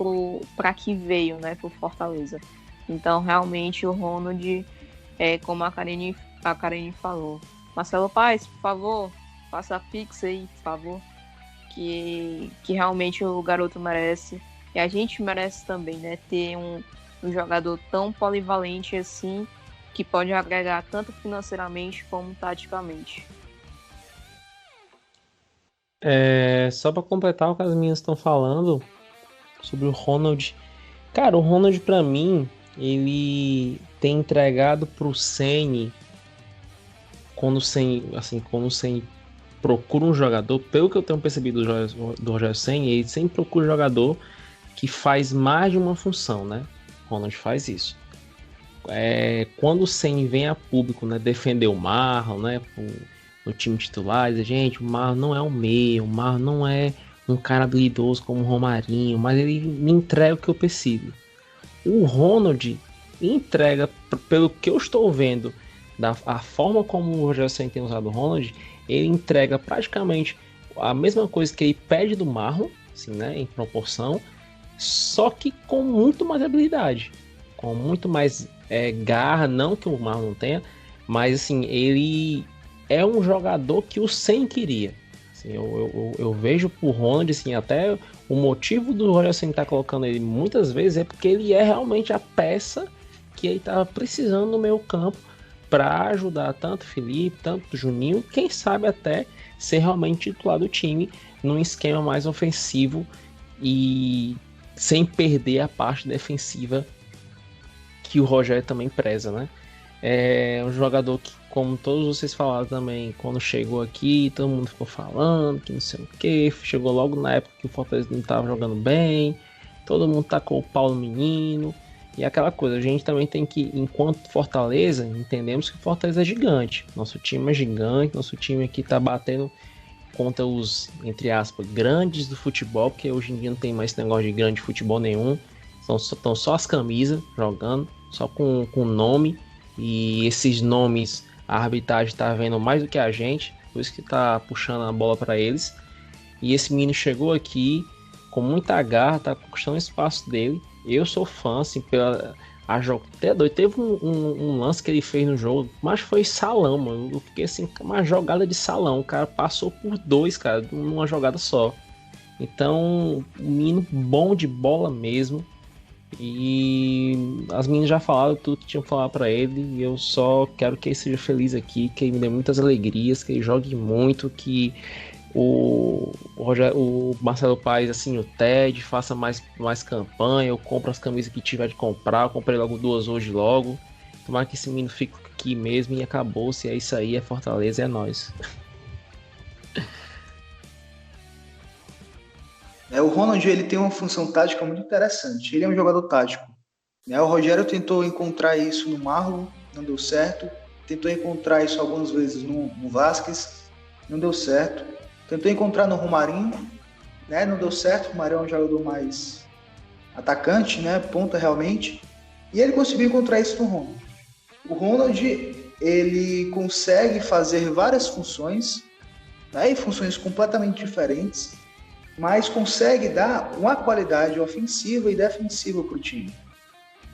para que veio, né, pro Fortaleza. Então, realmente, o Ronald, como a Karine falou, Marcelo Paes, por favor, faça a Pix aí, por favor, que realmente o garoto merece. E a gente merece também, né, ter um jogador tão polivalente assim, que pode agregar tanto financeiramente como taticamente. Só para completar o que as minhas estão falando sobre o Ronald. Cara, o Ronald, para mim, ele tem entregado pro Ceni, quando o Ceni procura um jogador, pelo que eu tenho percebido do Rogério Ceni, ele sempre procura um jogador que faz mais de uma função, né? O Ronald faz isso. Quando o Ceni vem a público, né, defender o Marlon, né, no time titular, diz, gente, o Marlon não é um meio, o Marlon não é um cara habilidoso como o Romarinho, mas ele me entrega o que eu preciso. O Ronald entrega, pelo que eu estou vendo, a forma como o Rogério Ceni tem usado o Ronald, ele entrega praticamente a mesma coisa que ele pede do Marlon, assim, né, em proporção, só que com muito mais habilidade, com muito mais garra, não que o Marlon não tenha, mas assim, ele é um jogador que o Ceni queria. Assim, eu vejo pro Ronald, assim, até o motivo do Rogério Ceni estar colocando ele muitas vezes é porque ele é realmente a peça que ele estava precisando no meio campo para ajudar tanto o Felipe, tanto o Juninho, quem sabe até ser realmente titular do time num esquema mais ofensivo e sem perder a parte defensiva que o Rogério também preza, né? É um jogador que, como todos vocês falaram também, quando chegou aqui, todo mundo ficou falando que não sei o que, chegou logo na época que o Fortaleza não estava jogando bem, todo mundo tacou o pau no menino, e aquela coisa, a gente também tem que, enquanto Fortaleza, entendemos que o Fortaleza é gigante, nosso time é gigante, nosso time aqui tá batendo contra os, entre aspas, grandes do futebol, porque hoje em dia não tem mais esse negócio de grande futebol nenhum, estão só as camisas jogando, só com nome, e esses nomes a arbitragem tá vendo mais do que a gente, por isso que tá puxando a bola para eles. E esse menino chegou aqui com muita garra, tá conquistando o espaço dele. Eu sou fã, assim, até doido. Teve um lance que ele fez no jogo, mas foi salão, mano. Eu fiquei assim, uma jogada de salão. O cara passou por dois, cara, numa jogada só. Então, um menino bom de bola mesmo. E as meninas já falaram tudo que tinham que falar pra ele, e eu só quero que ele seja feliz aqui, que ele me dê muitas alegrias, que ele jogue muito, que o Marcelo Paes, assim, o Ted faça mais campanha, eu compro as camisas que tiver de comprar, eu comprei logo 2 hoje logo, tomara que esse menino fique aqui mesmo e acabou-se, é isso aí, é Fortaleza, é nóis. O Ronald, ele tem uma função tática muito interessante. Ele é um jogador tático. O Rogério tentou encontrar isso no Marlon, não deu certo. Tentou encontrar isso algumas vezes no Vasquez, não deu certo. Tentou encontrar no Romarinho, né? Não deu certo. O Romarinho é um jogador mais atacante, né? Ponta realmente. E ele conseguiu encontrar isso no Ronald. O Ronald, ele consegue fazer várias funções, né? E funções completamente diferentes, mas consegue dar uma qualidade ofensiva e defensiva para o time.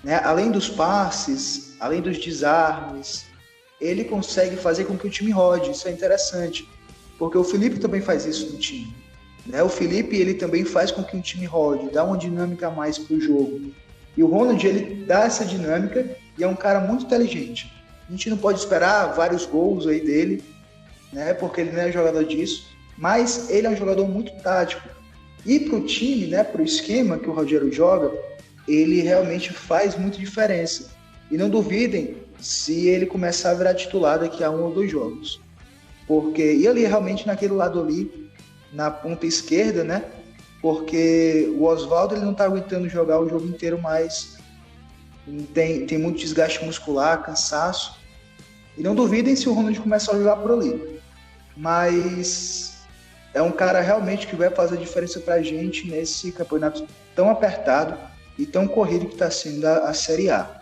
Né? Além dos passes, além dos desarmes, ele consegue fazer com que o time rode. Isso é interessante, porque o Felipe também faz isso no time. Né? O Felipe, ele também faz com que o time rode, dá uma dinâmica a mais para o jogo. E o Ronald, ele dá essa dinâmica e é um cara muito inteligente. A gente não pode esperar vários gols aí dele, né? Porque ele não é jogador disso, mas ele é um jogador muito tático. E para o time, né, para o esquema que o Rogério joga, ele realmente faz muita diferença. E não duvidem se ele começar a virar titular daqui a 1 ou 2 jogos. E ali realmente naquele lado ali, na ponta esquerda, né? Porque o Oswaldo, ele não está aguentando jogar o jogo inteiro mais. Tem muito desgaste muscular, cansaço. E não duvidem se o Ronald começar a jogar por ali. Mas é um cara realmente que vai fazer a diferença pra gente nesse campeonato tão apertado e tão corrido que está sendo a Série A.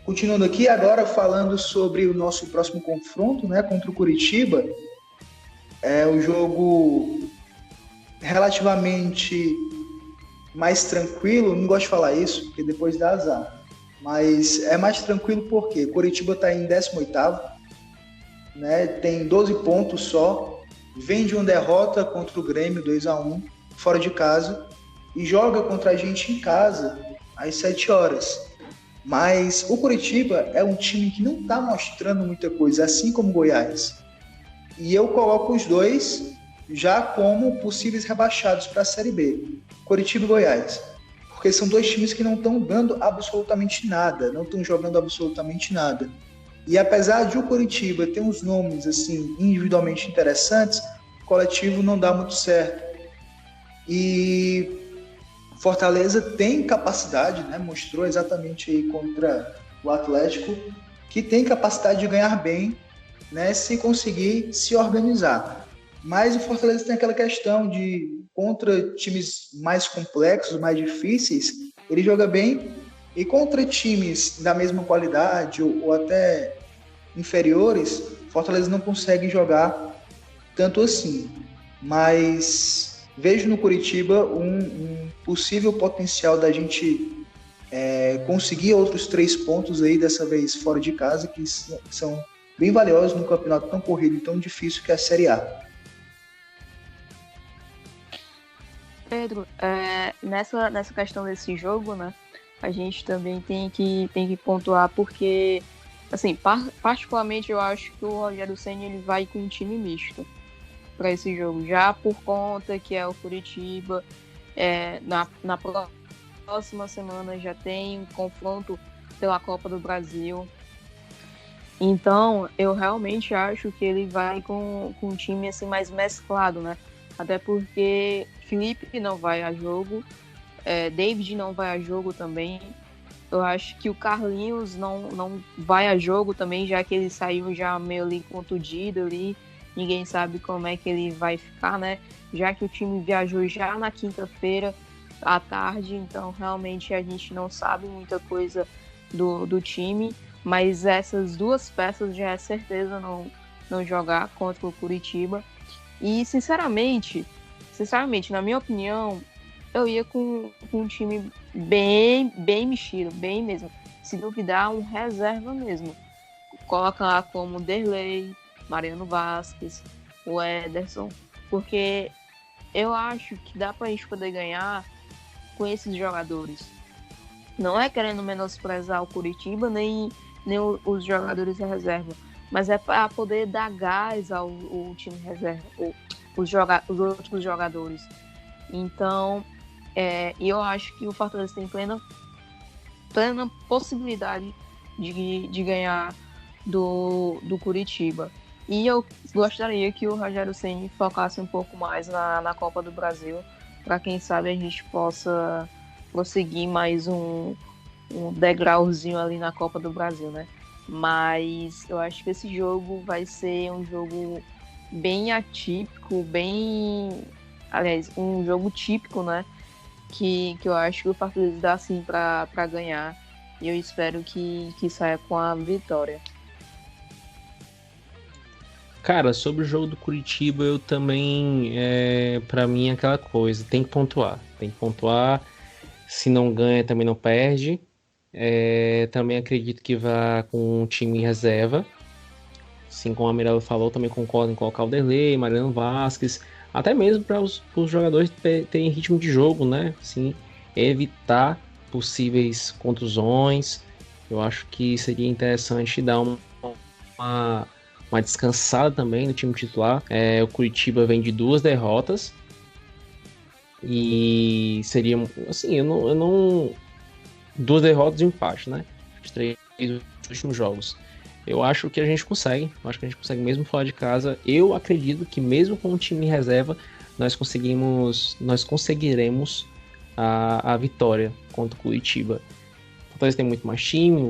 Continuando aqui, agora falando sobre o nosso próximo confronto, né, contra o Coritiba, é um jogo relativamente mais tranquilo, não gosto de falar isso, porque depois dá azar, mas é mais tranquilo porque o Coritiba está em 18º, né, tem 12 pontos só, vem de uma derrota contra o Grêmio, 2-1, fora de casa, e joga contra a gente em casa, às 7 horas. Mas o Coritiba é um time que não está mostrando muita coisa, assim como o Goiás. E eu coloco os dois já como possíveis rebaixados para a Série B, Coritiba e Goiás. Porque são dois times que não estão dando absolutamente nada, não estão jogando absolutamente nada. E apesar de o Coritiba ter uns nomes assim, individualmente interessantes, o coletivo não dá muito certo. E Fortaleza tem capacidade, né? Mostrou exatamente aí contra o Atlético, que tem capacidade de ganhar bem, né? Se conseguir se organizar. Mas o Fortaleza tem aquela questão de, contra times mais complexos, mais difíceis, ele joga bem, e contra times da mesma qualidade ou até inferiores, Fortaleza não consegue jogar tanto assim. Mas vejo no Coritiba um possível potencial da gente conseguir outros 3 pontos aí, dessa vez fora de casa, que são bem valiosos num campeonato tão corrido e tão difícil que é a Série A. Pedro, nessa questão desse jogo, né, a gente também tem que pontuar porque, assim, particularmente eu acho que o Rogério Ceni ele vai com um time misto para esse jogo, já por conta que é o Coritiba, na próxima semana já tem um confronto pela Copa do Brasil. Então, eu realmente acho que ele vai com um time assim, mais mesclado, né? Até porque Felipe não vai a jogo, David não vai a jogo também. Eu acho que o Carlinhos não vai a jogo também, já que ele saiu já meio ali contundido ali. Ninguém sabe como é que ele vai ficar, né? Já que o time viajou já na quinta-feira à tarde, então realmente a gente não sabe muita coisa do time. Mas essas duas peças já é certeza não jogar contra o Coritiba. E sinceramente, na minha opinião, eu ia com um time bem mexido, bem mesmo. Se duvidar, um reserva mesmo. Coloca lá como Derlei, Mariano Vasquez, o Ederson, porque eu acho que dá pra gente poder ganhar com esses jogadores. Não é querendo menosprezar o Coritiba, nem os jogadores da reserva, mas é para poder dar gás ao time reserva, ou os outros jogadores. Então, eu acho que o Fortaleza tem plena possibilidade de ganhar do Coritiba. E eu gostaria que o Rogério Ceni focasse um pouco mais na Copa do Brasil, para quem sabe a gente possa prosseguir mais um degrauzinho ali na Copa do Brasil, né? Mas eu acho que esse jogo vai ser um jogo bem atípico, aliás, um jogo típico, né? Que eu acho que o Fortaleza dá sim para ganhar. E eu espero que saia com a vitória. Cara, sobre o jogo do Curitiba, eu também, pra mim, é aquela coisa, tem que pontuar. Se não ganha, também não perde. Também acredito que vá com um time em reserva. Assim como a Mirella falou, também concordo em colocar o Derlei, Mariano Vasquez, até mesmo para os jogadores terem ritmo de jogo, né? Assim, evitar possíveis contusões. Eu acho que seria interessante dar uma descansada também no time titular. O Curitiba vem de 2 derrotas e seria assim, eu não 2 derrotas e um empate, né? Os 3 últimos jogos. Eu acho que a gente consegue. Mesmo fora de casa. Eu acredito que mesmo com o time em reserva, nós conseguiremos a vitória contra o Curitiba. O Fortaleza tem muito mais time,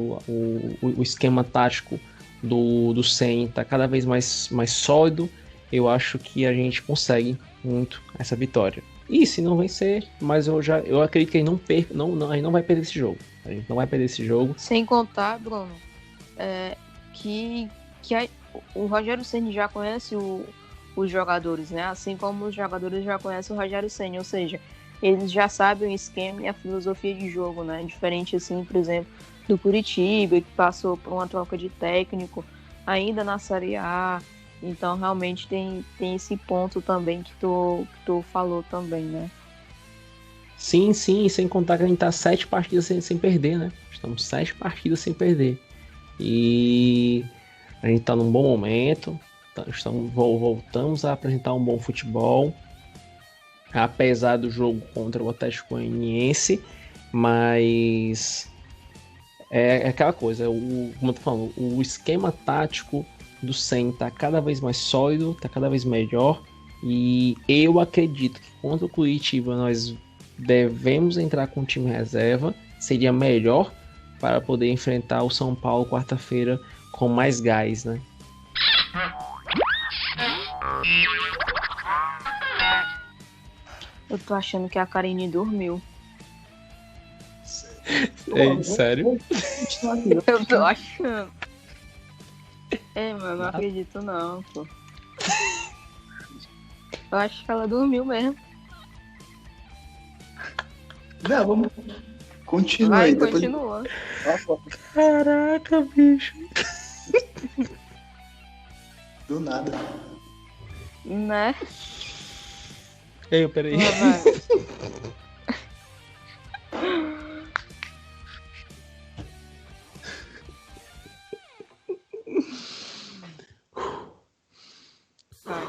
o esquema tático do Ceni está cada vez mais sólido. Eu acho que a gente consegue muito essa vitória. E se não vencer, mas eu acredito que ele não perca, a gente não vai perder esse jogo. A gente não vai perder esse jogo. Sem contar, Bruno, que o Rogério Ceni já conhece os jogadores, né? Assim como os jogadores já conhecem o Rogério Ceni, ou seja, eles já sabem o esquema e a filosofia de jogo, né? Diferente, assim, por exemplo, do Curitiba, que passou por uma troca de técnico ainda na Série A. Então, realmente, tem esse ponto também que tu falou também, né? Sim, sem contar que a gente tá 7 partidas sem perder, né? Estamos 7 partidas sem perder. E a gente tá num bom momento. Voltamos a apresentar um bom futebol. Apesar do jogo contra o Atlético Goianiense. Mas é aquela coisa, como eu tô falando, o esquema tático do Ceni tá cada vez mais sólido, tá cada vez melhor. E eu acredito que contra o Curitiba nós devemos entrar com o time reserva. Seria melhor para poder enfrentar o São Paulo quarta-feira com mais gás, né? Eu tô achando que a Karine dormiu. Sério? Eu tô achando. Mano, não acredito não, pô. Eu acho que ela dormiu mesmo. Não, vamos. Continua Vai, aí. Depois... continua. Caraca, bicho. Do nada. Né? Ei, peraí. Vai.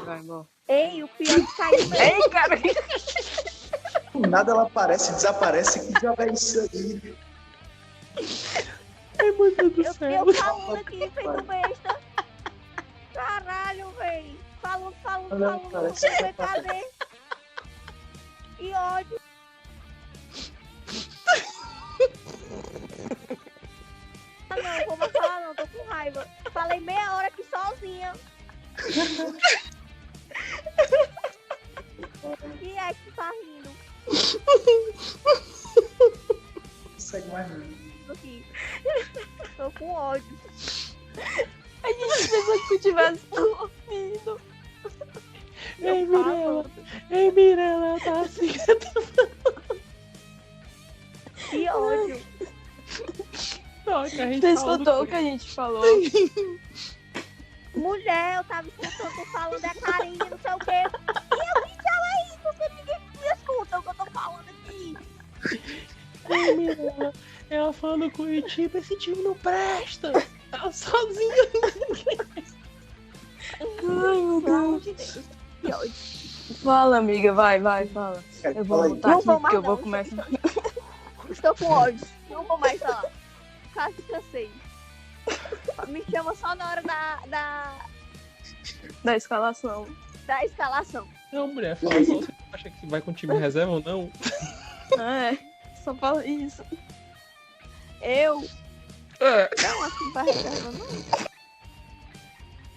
Vai, bom. Ei, o pior que caiu mesmo. Ei, cara. Do nada ela aparece, desaparece. Que joga isso aí? Ai, meu Deus do céu. Eu falando aqui, feito besta. Caralho, véi. Falando. Foi cadê? Que ódio. Não, vou mais falar não, tô com raiva. Falei meia hora aqui sozinha. E é que tá rindo? Segue mais não. Aqui. Tô com ódio. A gente pensou que tu tivesse dormido. Ei, Mirella, tá assim. Que ódio. Tu escutou o que a gente falou? Mulher, eu tava escutando, tô falando da Karine, não sei o quê. E eu disse ela aí, porque ninguém me escuta o que eu tô falando aqui. Ei, Mirella, ela falando do Curitiba, esse time não presta. Ela sozinha. Ai, meu Pelo amor Deus. de Deus. Que ódio. Fala, amiga, vai, fala. Eu vou Fala aí. voltar Não aqui vou porque mais eu vou não. começar. Estou com ódio. Não vou mais falar. Quase cansei. Me chama só na hora Da escalação. da escalação. Não, mulher, fala só. Você acha que vai com o time reserva ou não? Só fala isso. Eu? Não, assim pra reserva, não.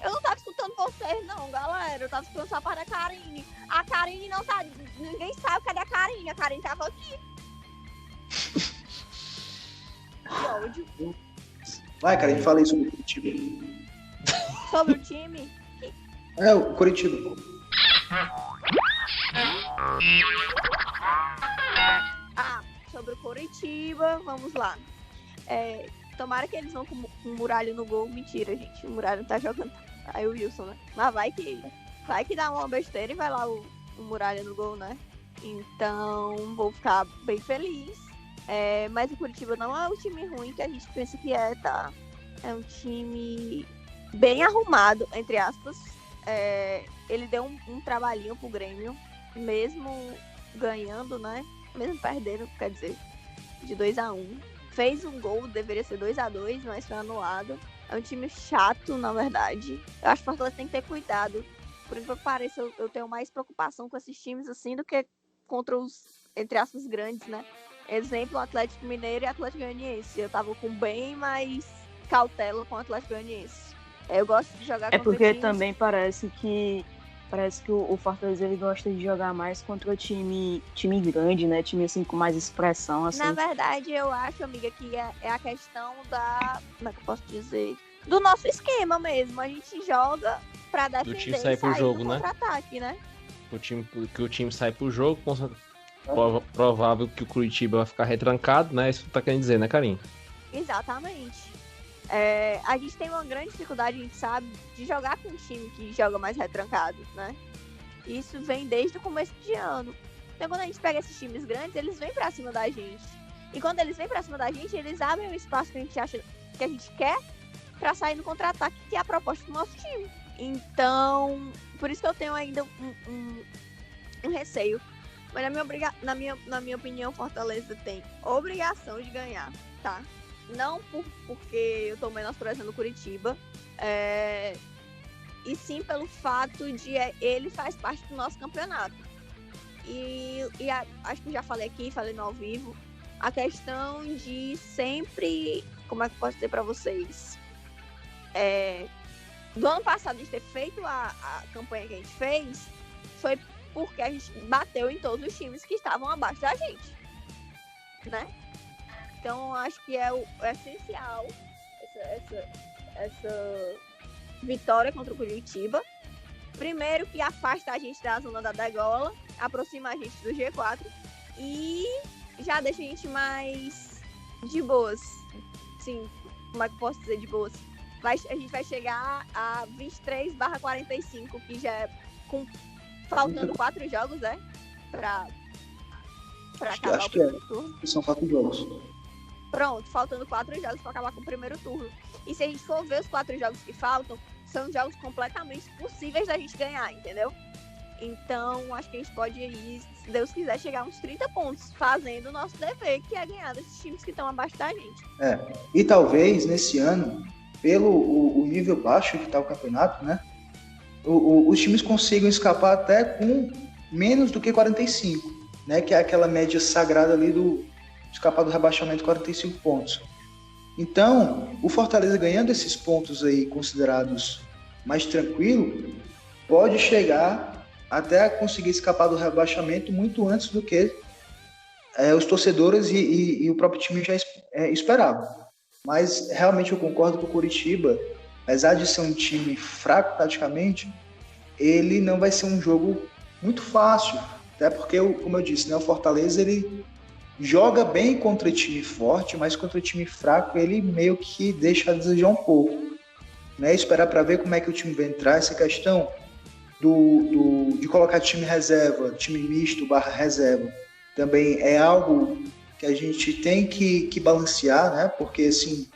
Eu não tava escutando vocês, não, galera. Eu tava escutando só a parte da Karine. A Karine não tá... Ninguém sabe cadê a Karine. A Karine tava aqui. Que ódio. Vai, cara, a gente fala aí sobre o Curitiba. Sobre o time. É, o Curitiba. Sobre o Coritiba, vamos lá. Tomara que eles vão com o Muralha no gol. Mentira, gente. O Muralha não tá jogando. Aí o Wilson, né? Mas vai que dá uma besteira e vai lá o Muralha no gol, né? Então, vou ficar bem feliz. Mas o Curitiba não é o time ruim que a gente pensa que é, tá? É um time bem arrumado, entre aspas. Ele deu um trabalhinho pro Grêmio, mesmo ganhando, né? Mesmo perdendo, quer dizer, de 2-1. Fez um gol, deveria ser 2-2, mas foi anulado. É um time chato, na verdade. Eu acho que o Fortaleza tem que ter cuidado. Por incrível que pareça, eu tenho mais preocupação com esses times assim do que contra os, entre aspas, grandes, né? Exemplo, Atlético Mineiro e Atlético Goianiense. Eu tava com bem mais cautela com o Atlético Goianiense. Eu gosto de jogar contra porque times... também parece que Parece que o Fortaleza ele gosta de jogar mais contra o time grande, né? Time assim com mais expressão, assim. Na verdade, eu acho, amiga, que é a questão da... Como é que eu posso dizer? Do nosso esquema mesmo. A gente joga pra defender Do time sair pro jogo, né? Contra-ataque, né? Que o time sai pro jogo, provável que o Curitiba vai ficar retrancado, né? Isso que tu tá querendo dizer, né, Karim? Exatamente. A gente tem uma grande dificuldade, a gente sabe, de jogar com um time que joga mais retrancado, né? Isso vem desde o começo de ano. Então, quando a gente pega esses times grandes, eles vêm pra cima da gente. E quando eles vêm pra cima da gente, eles abrem o espaço que a gente acha que a gente quer pra sair no contra-ataque, que é a proposta do nosso time. Então, por isso que eu tenho ainda um receio. Mas na minha opinião, Fortaleza tem obrigação de ganhar, tá? Não porque eu tô menosprezando o Curitiba, e sim pelo fato de ele faz parte do nosso campeonato. Acho que já falei aqui, falei no ao vivo, a questão de sempre, como é que eu posso dizer pra vocês? Do ano passado, a gente ter feito a campanha que a gente fez, foi porque a gente bateu em todos os times que estavam abaixo da gente, né? Então, acho que é essencial essa vitória contra o Curitiba. Primeiro, que afasta a gente da zona da degola, aproxima a gente do G4 e já deixa a gente mais de boas. Sim, como é que eu posso dizer de boas? A gente vai chegar a 23/45, que já é faltando 4 jogos, né? Pra acabar o primeiro turno. Que são 4 jogos. Pronto, faltando 4 jogos para acabar com o primeiro turno. E se a gente for ver os 4 jogos que faltam, são jogos completamente possíveis da gente ganhar, entendeu? Então, acho que a gente pode ir, se Deus quiser, chegar a uns 30 pontos, fazendo o nosso dever, que é ganhar desses times que estão abaixo da gente. E talvez, nesse ano, pelo o nível baixo que está o campeonato, né? Os times consigam escapar até com menos do que 45, né? Que é aquela média sagrada ali do escapar do rebaixamento, 45 pontos. Então, o Fortaleza ganhando esses pontos aí considerados mais tranquilo, pode chegar até a conseguir escapar do rebaixamento muito antes do que os torcedores e o próprio time já esperavam. Mas realmente eu concordo com o Curitiba, apesar de ser um time fraco taticamente, ele não vai ser um jogo muito fácil, até porque, como eu disse, né, o Fortaleza ele joga bem contra time forte, mas contra time fraco ele meio que deixa a desejar um pouco, né? Esperar para ver como é que o time vai entrar. Essa questão de colocar time reserva, time misto / reserva, também é algo que a gente tem que balancear, né? Porque assim,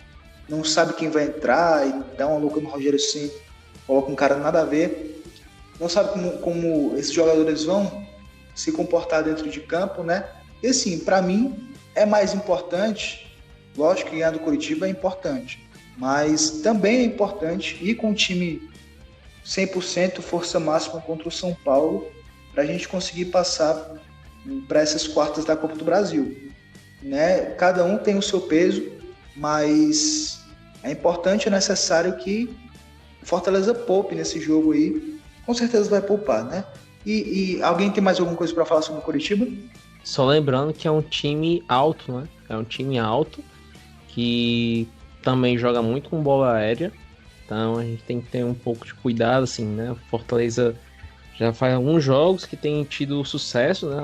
não sabe quem vai entrar e dá uma louca no Rogério Ceni, coloca um cara nada a ver, não sabe como esses jogadores vão se comportar dentro de campo, né? E assim, para mim é mais importante, lógico que ganhar do Curitiba é importante, mas também é importante ir com o time 100% força máxima contra o São Paulo para a gente conseguir passar para essas quartas da Copa do Brasil, né? Cada um tem o seu peso, mas é importante e necessário que o Fortaleza poupe nesse jogo aí. Com certeza vai poupar, né? E alguém tem mais alguma coisa para falar sobre o Curitiba? Só lembrando que é um time alto, né? É um time alto que também joga muito com bola aérea. Então a gente tem que ter um pouco de cuidado, assim, né? O Fortaleza já faz alguns jogos que tem tido sucesso, né?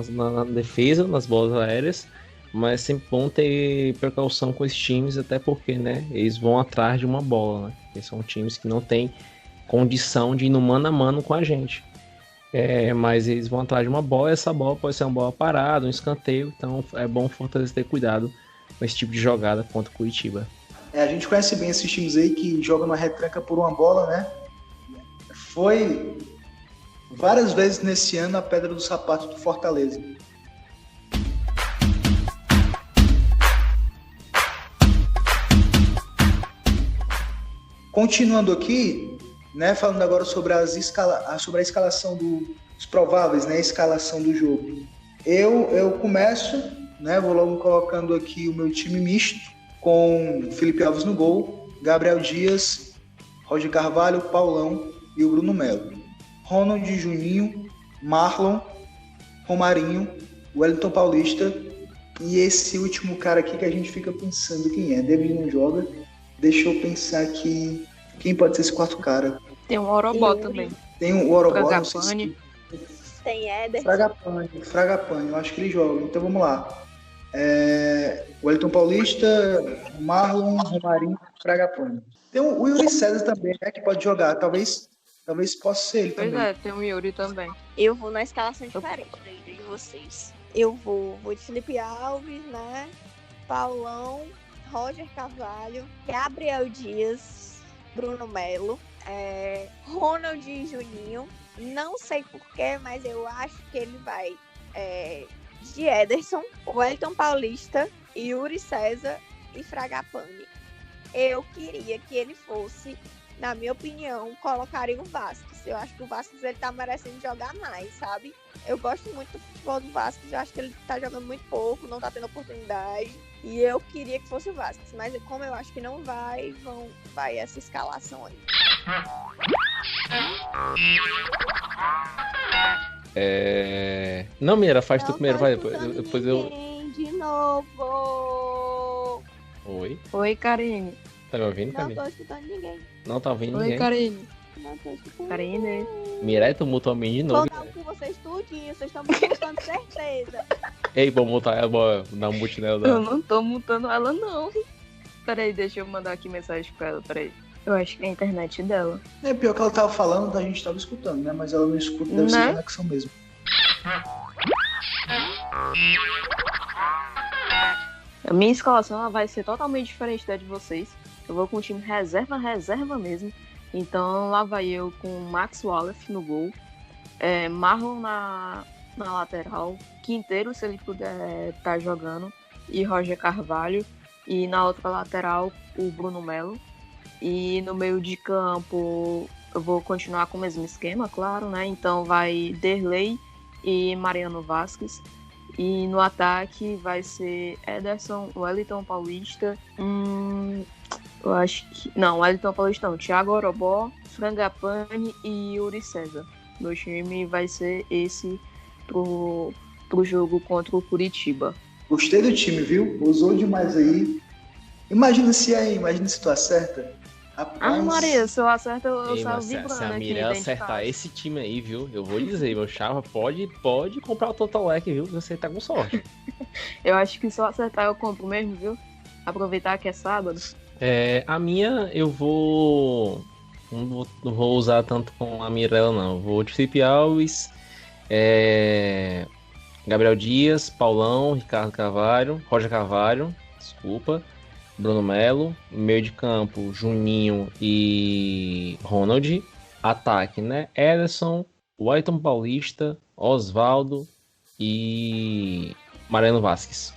Na defesa, nas bolas aéreas. Mas é sempre bom ter precaução com esses times, até porque, né? Eles vão atrás de uma bola, né? Eles são times que não têm condição de ir no mano a mano com a gente. Mas eles vão atrás de uma bola, e essa bola pode ser uma bola parada, um escanteio, então é bom o Fortaleza ter cuidado com esse tipo de jogada contra o Curitiba. A gente conhece bem esses times aí que jogam na retranca por uma bola, né? Foi várias vezes nesse ano a pedra do sapato do Fortaleza. Continuando aqui, né, falando agora sobre a escalação dos prováveis, né, a escalação do jogo. Eu começo, né, vou logo colocando aqui o meu time misto, com Felipe Alves no gol, Gabriel Dias, Roger Carvalho, Paulão e o Bruno Melo. Ronald, Juninho, Marlon, Romarinho, Wellington Paulista e esse último cara aqui que a gente fica pensando quem é. David não joga. Deixa eu pensar aqui. Quem pode ser esse quarto cara? Tem um Orobó também. Tem o Orobó, não sei Fragapane. Tem Éder. Fragapane, eu acho que ele joga. Então vamos lá. Wellington Paulista, Marlon, Romarinho, Fragapane. Tem o Yuri César também, né, que pode jogar. Talvez possa ser ele Pois também. tem o Yuri também. Eu vou na escalação diferente de vocês. Eu vou de Felipe Alves, né? Paulão, Roger Carvalho, Gabriel Dias, Bruno Melo, Ronald e Juninho. Não sei porquê, mas eu acho que ele vai de Ederson, Wellington Paulista, Yuri César e Fragapane. Eu queria que ele fosse, na minha opinião, colocaria o Vasquez. Eu acho que o Vasquez ele tá merecendo jogar mais, sabe? Eu gosto muito do futebol do Vasquez, eu acho que ele tá jogando muito pouco, não tá tendo oportunidade. E eu queria que fosse o Vasquez, mas como eu acho que não vai essa escalação aí. Não, Mira, faz tu Não primeiro, tô vai escutando depois eu. ninguém de novo. Oi? Oi, Karine. Tá me ouvindo, Não Karine? tô escutando ninguém. Não tá ouvindo Oi, ninguém. Karine. Não tô escutando. Karine. Mira, tu mutou a mim de Vou novo. dar com vocês tudinho, vocês estão me mutando certeza. Ei, vou mutar ela, vou dar um mute nela. Eu não tô mutando ela, não. Peraí, deixa eu mandar aqui mensagem pra ela, peraí. Eu acho que é a internet dela. Pior que ela tava falando, a gente tava escutando, né? Mas ela não escuta, deve ser Né? conexão mesmo. A minha escalação ela vai ser totalmente diferente da de vocês. Eu vou com o time reserva mesmo. Então lá vai eu com o Max Wallace no gol. Marlon na lateral. Quinteiro, se ele puder estar jogando. E Roger Carvalho. E na outra lateral, o Bruno Melo. E no meio de campo, eu vou continuar com o mesmo esquema, claro, né? Então vai Derlei e Mariano Vasquez. E no ataque vai ser Ederson, Wellington Paulista. Eu acho que. Não, Wellington Paulista não. Thiago Orobó, Fragapane e Yuri César. Meu time vai ser esse pro jogo contra o Curitiba. Gostei do time, viu? Usou demais aí. Imagina se tu acerta. Rapaz, Maria, se eu acerto, eu Ei, saio mas vibrando se a aqui Mirella dentro de acertar casa. esse time aí, viu? Eu vou dizer, meu chava, pode comprar o Total Leque, viu? Você tá com sorte. Eu acho que se eu acertar, eu compro mesmo, viu? Aproveitar que é sábado. A minha, eu vou... Não vou usar tanto com a Mirella, não. Eu vou de Felipe Alves, Gabriel Dias, Paulão, Ricardo Carvalho, Roger Carvalho, desculpa, Bruno Melo, meio de campo, Juninho e Ronald, ataque, né? Ederson, Wellington Paulista, Osvaldo e Mariano Vasquez.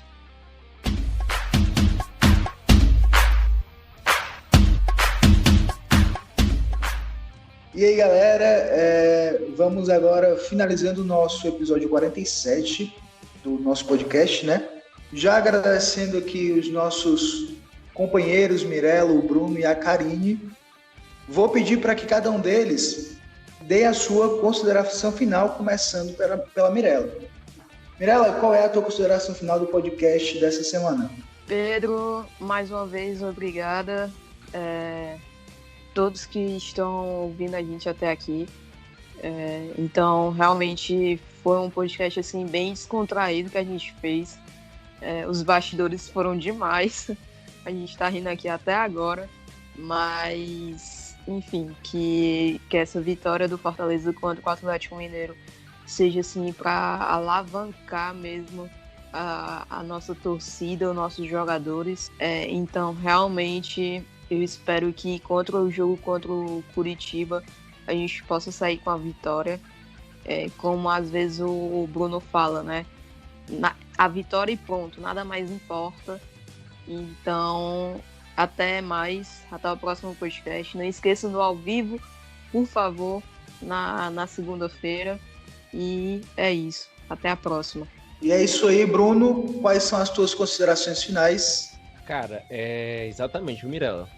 E aí, galera, vamos agora finalizando o nosso episódio 47 do nosso podcast, né? Já agradecendo aqui os nossos companheiros, Mirella, o Bruno e a Karine. Vou pedir para que cada um deles dê a sua consideração final, começando pela Mirella. Mirella, qual é a tua consideração final do podcast dessa semana? Pedro, mais uma vez, obrigada. Todos que estão ouvindo a gente até aqui. Então, realmente foi um podcast assim, bem descontraído que a gente fez. Os bastidores foram demais. A gente tá rindo aqui até agora. Mas, enfim, que essa vitória do Fortaleza contra o Atlético Mineiro seja assim para alavancar mesmo a nossa torcida, os nossos jogadores. Então, realmente, eu espero que contra o jogo contra o Curitiba a gente possa sair com a vitória. Como às vezes o Bruno fala, né? A vitória e pronto, nada mais importa. Então, até mais, até o próximo podcast. Não esqueçam do ao vivo, por favor, na segunda-feira. E é isso, até a próxima. E é isso aí, Bruno. Quais são as tuas considerações finais? Cara, exatamente, Mirella.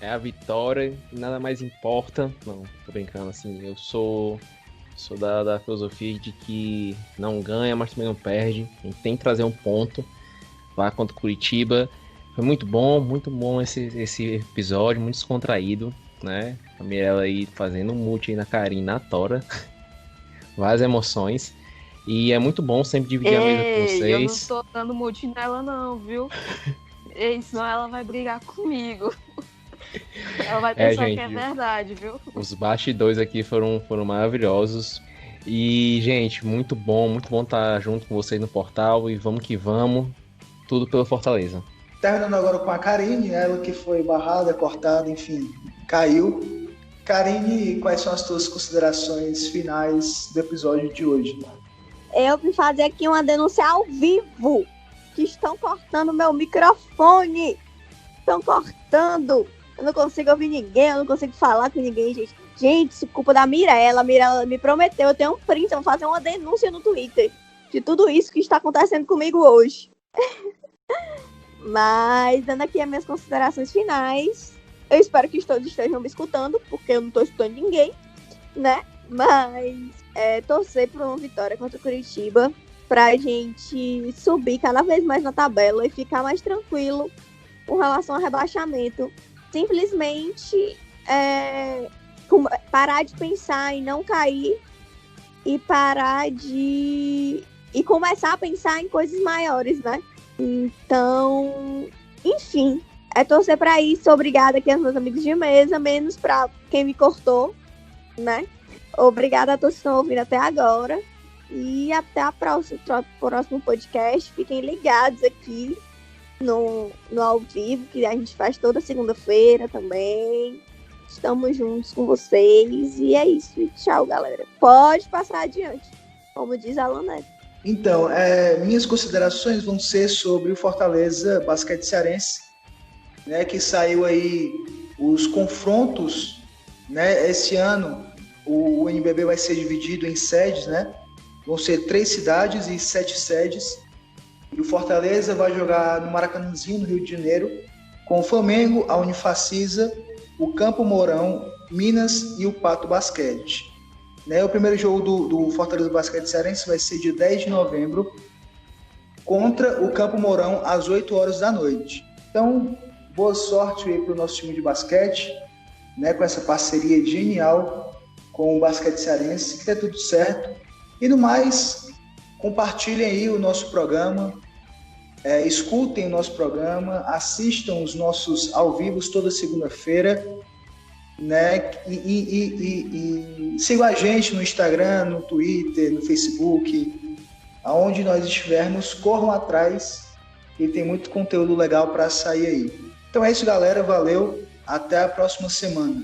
é a vitória e nada mais importa. Não, tô brincando, assim, eu sou da filosofia de que não ganha, mas também não perde. A gente tem que trazer um ponto lá contra o Curitiba. Foi muito bom esse episódio, muito descontraído, né? A Mirella aí fazendo um mute aí na Karine, na Tora. Várias emoções. E é muito bom sempre dividir a mesa com vocês. Eu não tô dando mute nela não, viu? Ei, senão ela vai brigar comigo. Ela vai pensar gente, que é verdade, viu? Os bastidores aqui foram maravilhosos. E, gente, muito bom estar junto com vocês no portal. E vamos que vamos. Tudo pelo Fortaleza. Terminando agora com a Karine, ela que foi barrada, cortada, enfim, caiu. Karine, quais são as tuas considerações finais do episódio de hoje? Eu vim fazer aqui uma denúncia ao vivo, que estão cortando meu microfone. Estão cortando. Eu não consigo ouvir ninguém, eu não consigo falar com ninguém, gente. Gente, isso é culpa da Mirella. A Mirella me prometeu, eu tenho um print, eu vou fazer uma denúncia no Twitter de tudo isso que está acontecendo comigo hoje. Mas, dando aqui as minhas considerações finais, eu espero que todos estejam me escutando, porque eu não estou escutando ninguém, né? Mas torcer por uma vitória contra o Curitiba, pra gente subir cada vez mais na tabela e ficar mais tranquilo com relação ao rebaixamento. Simplesmente parar de pensar em não cair e parar de... e começar a pensar em coisas maiores, né? Então, enfim, torcer para isso. Obrigada aqui aos meus amigos de mesa, menos para quem me cortou, né? Obrigada a todos que estão ouvindo até agora. E até o próximo podcast. Fiquem ligados aqui no ao vivo, que a gente faz toda segunda-feira também. Estamos juntos com vocês. E é isso. E tchau, galera. Pode passar adiante, como diz Alan Neto. Então, minhas considerações vão ser sobre o Fortaleza Basquete Cearense, né, que saiu aí os confrontos, né, esse ano o NBB vai ser dividido em sedes, né, vão ser 3 cidades e 7 sedes, e o Fortaleza vai jogar no Maracanãzinho, no Rio de Janeiro, com o Flamengo, a Unifacisa, o Campo Mourão, Minas e o Pato Basquete. O primeiro jogo do Fortaleza Basquete Cearense vai ser dia 10 de novembro contra o Campo Mourão às 8 horas da noite. Então, boa sorte aí para o nosso time de basquete, né, com essa parceria genial com o Basquete Cearense, que dê tudo certo. E no mais, compartilhem aí o nosso programa, escutem o nosso programa, assistam os nossos ao vivo toda segunda-feira, né? E sigam a gente no Instagram, no Twitter, no Facebook, aonde nós estivermos, corram atrás, e tem muito conteúdo legal para sair aí. Então é isso, galera, valeu, até a próxima semana.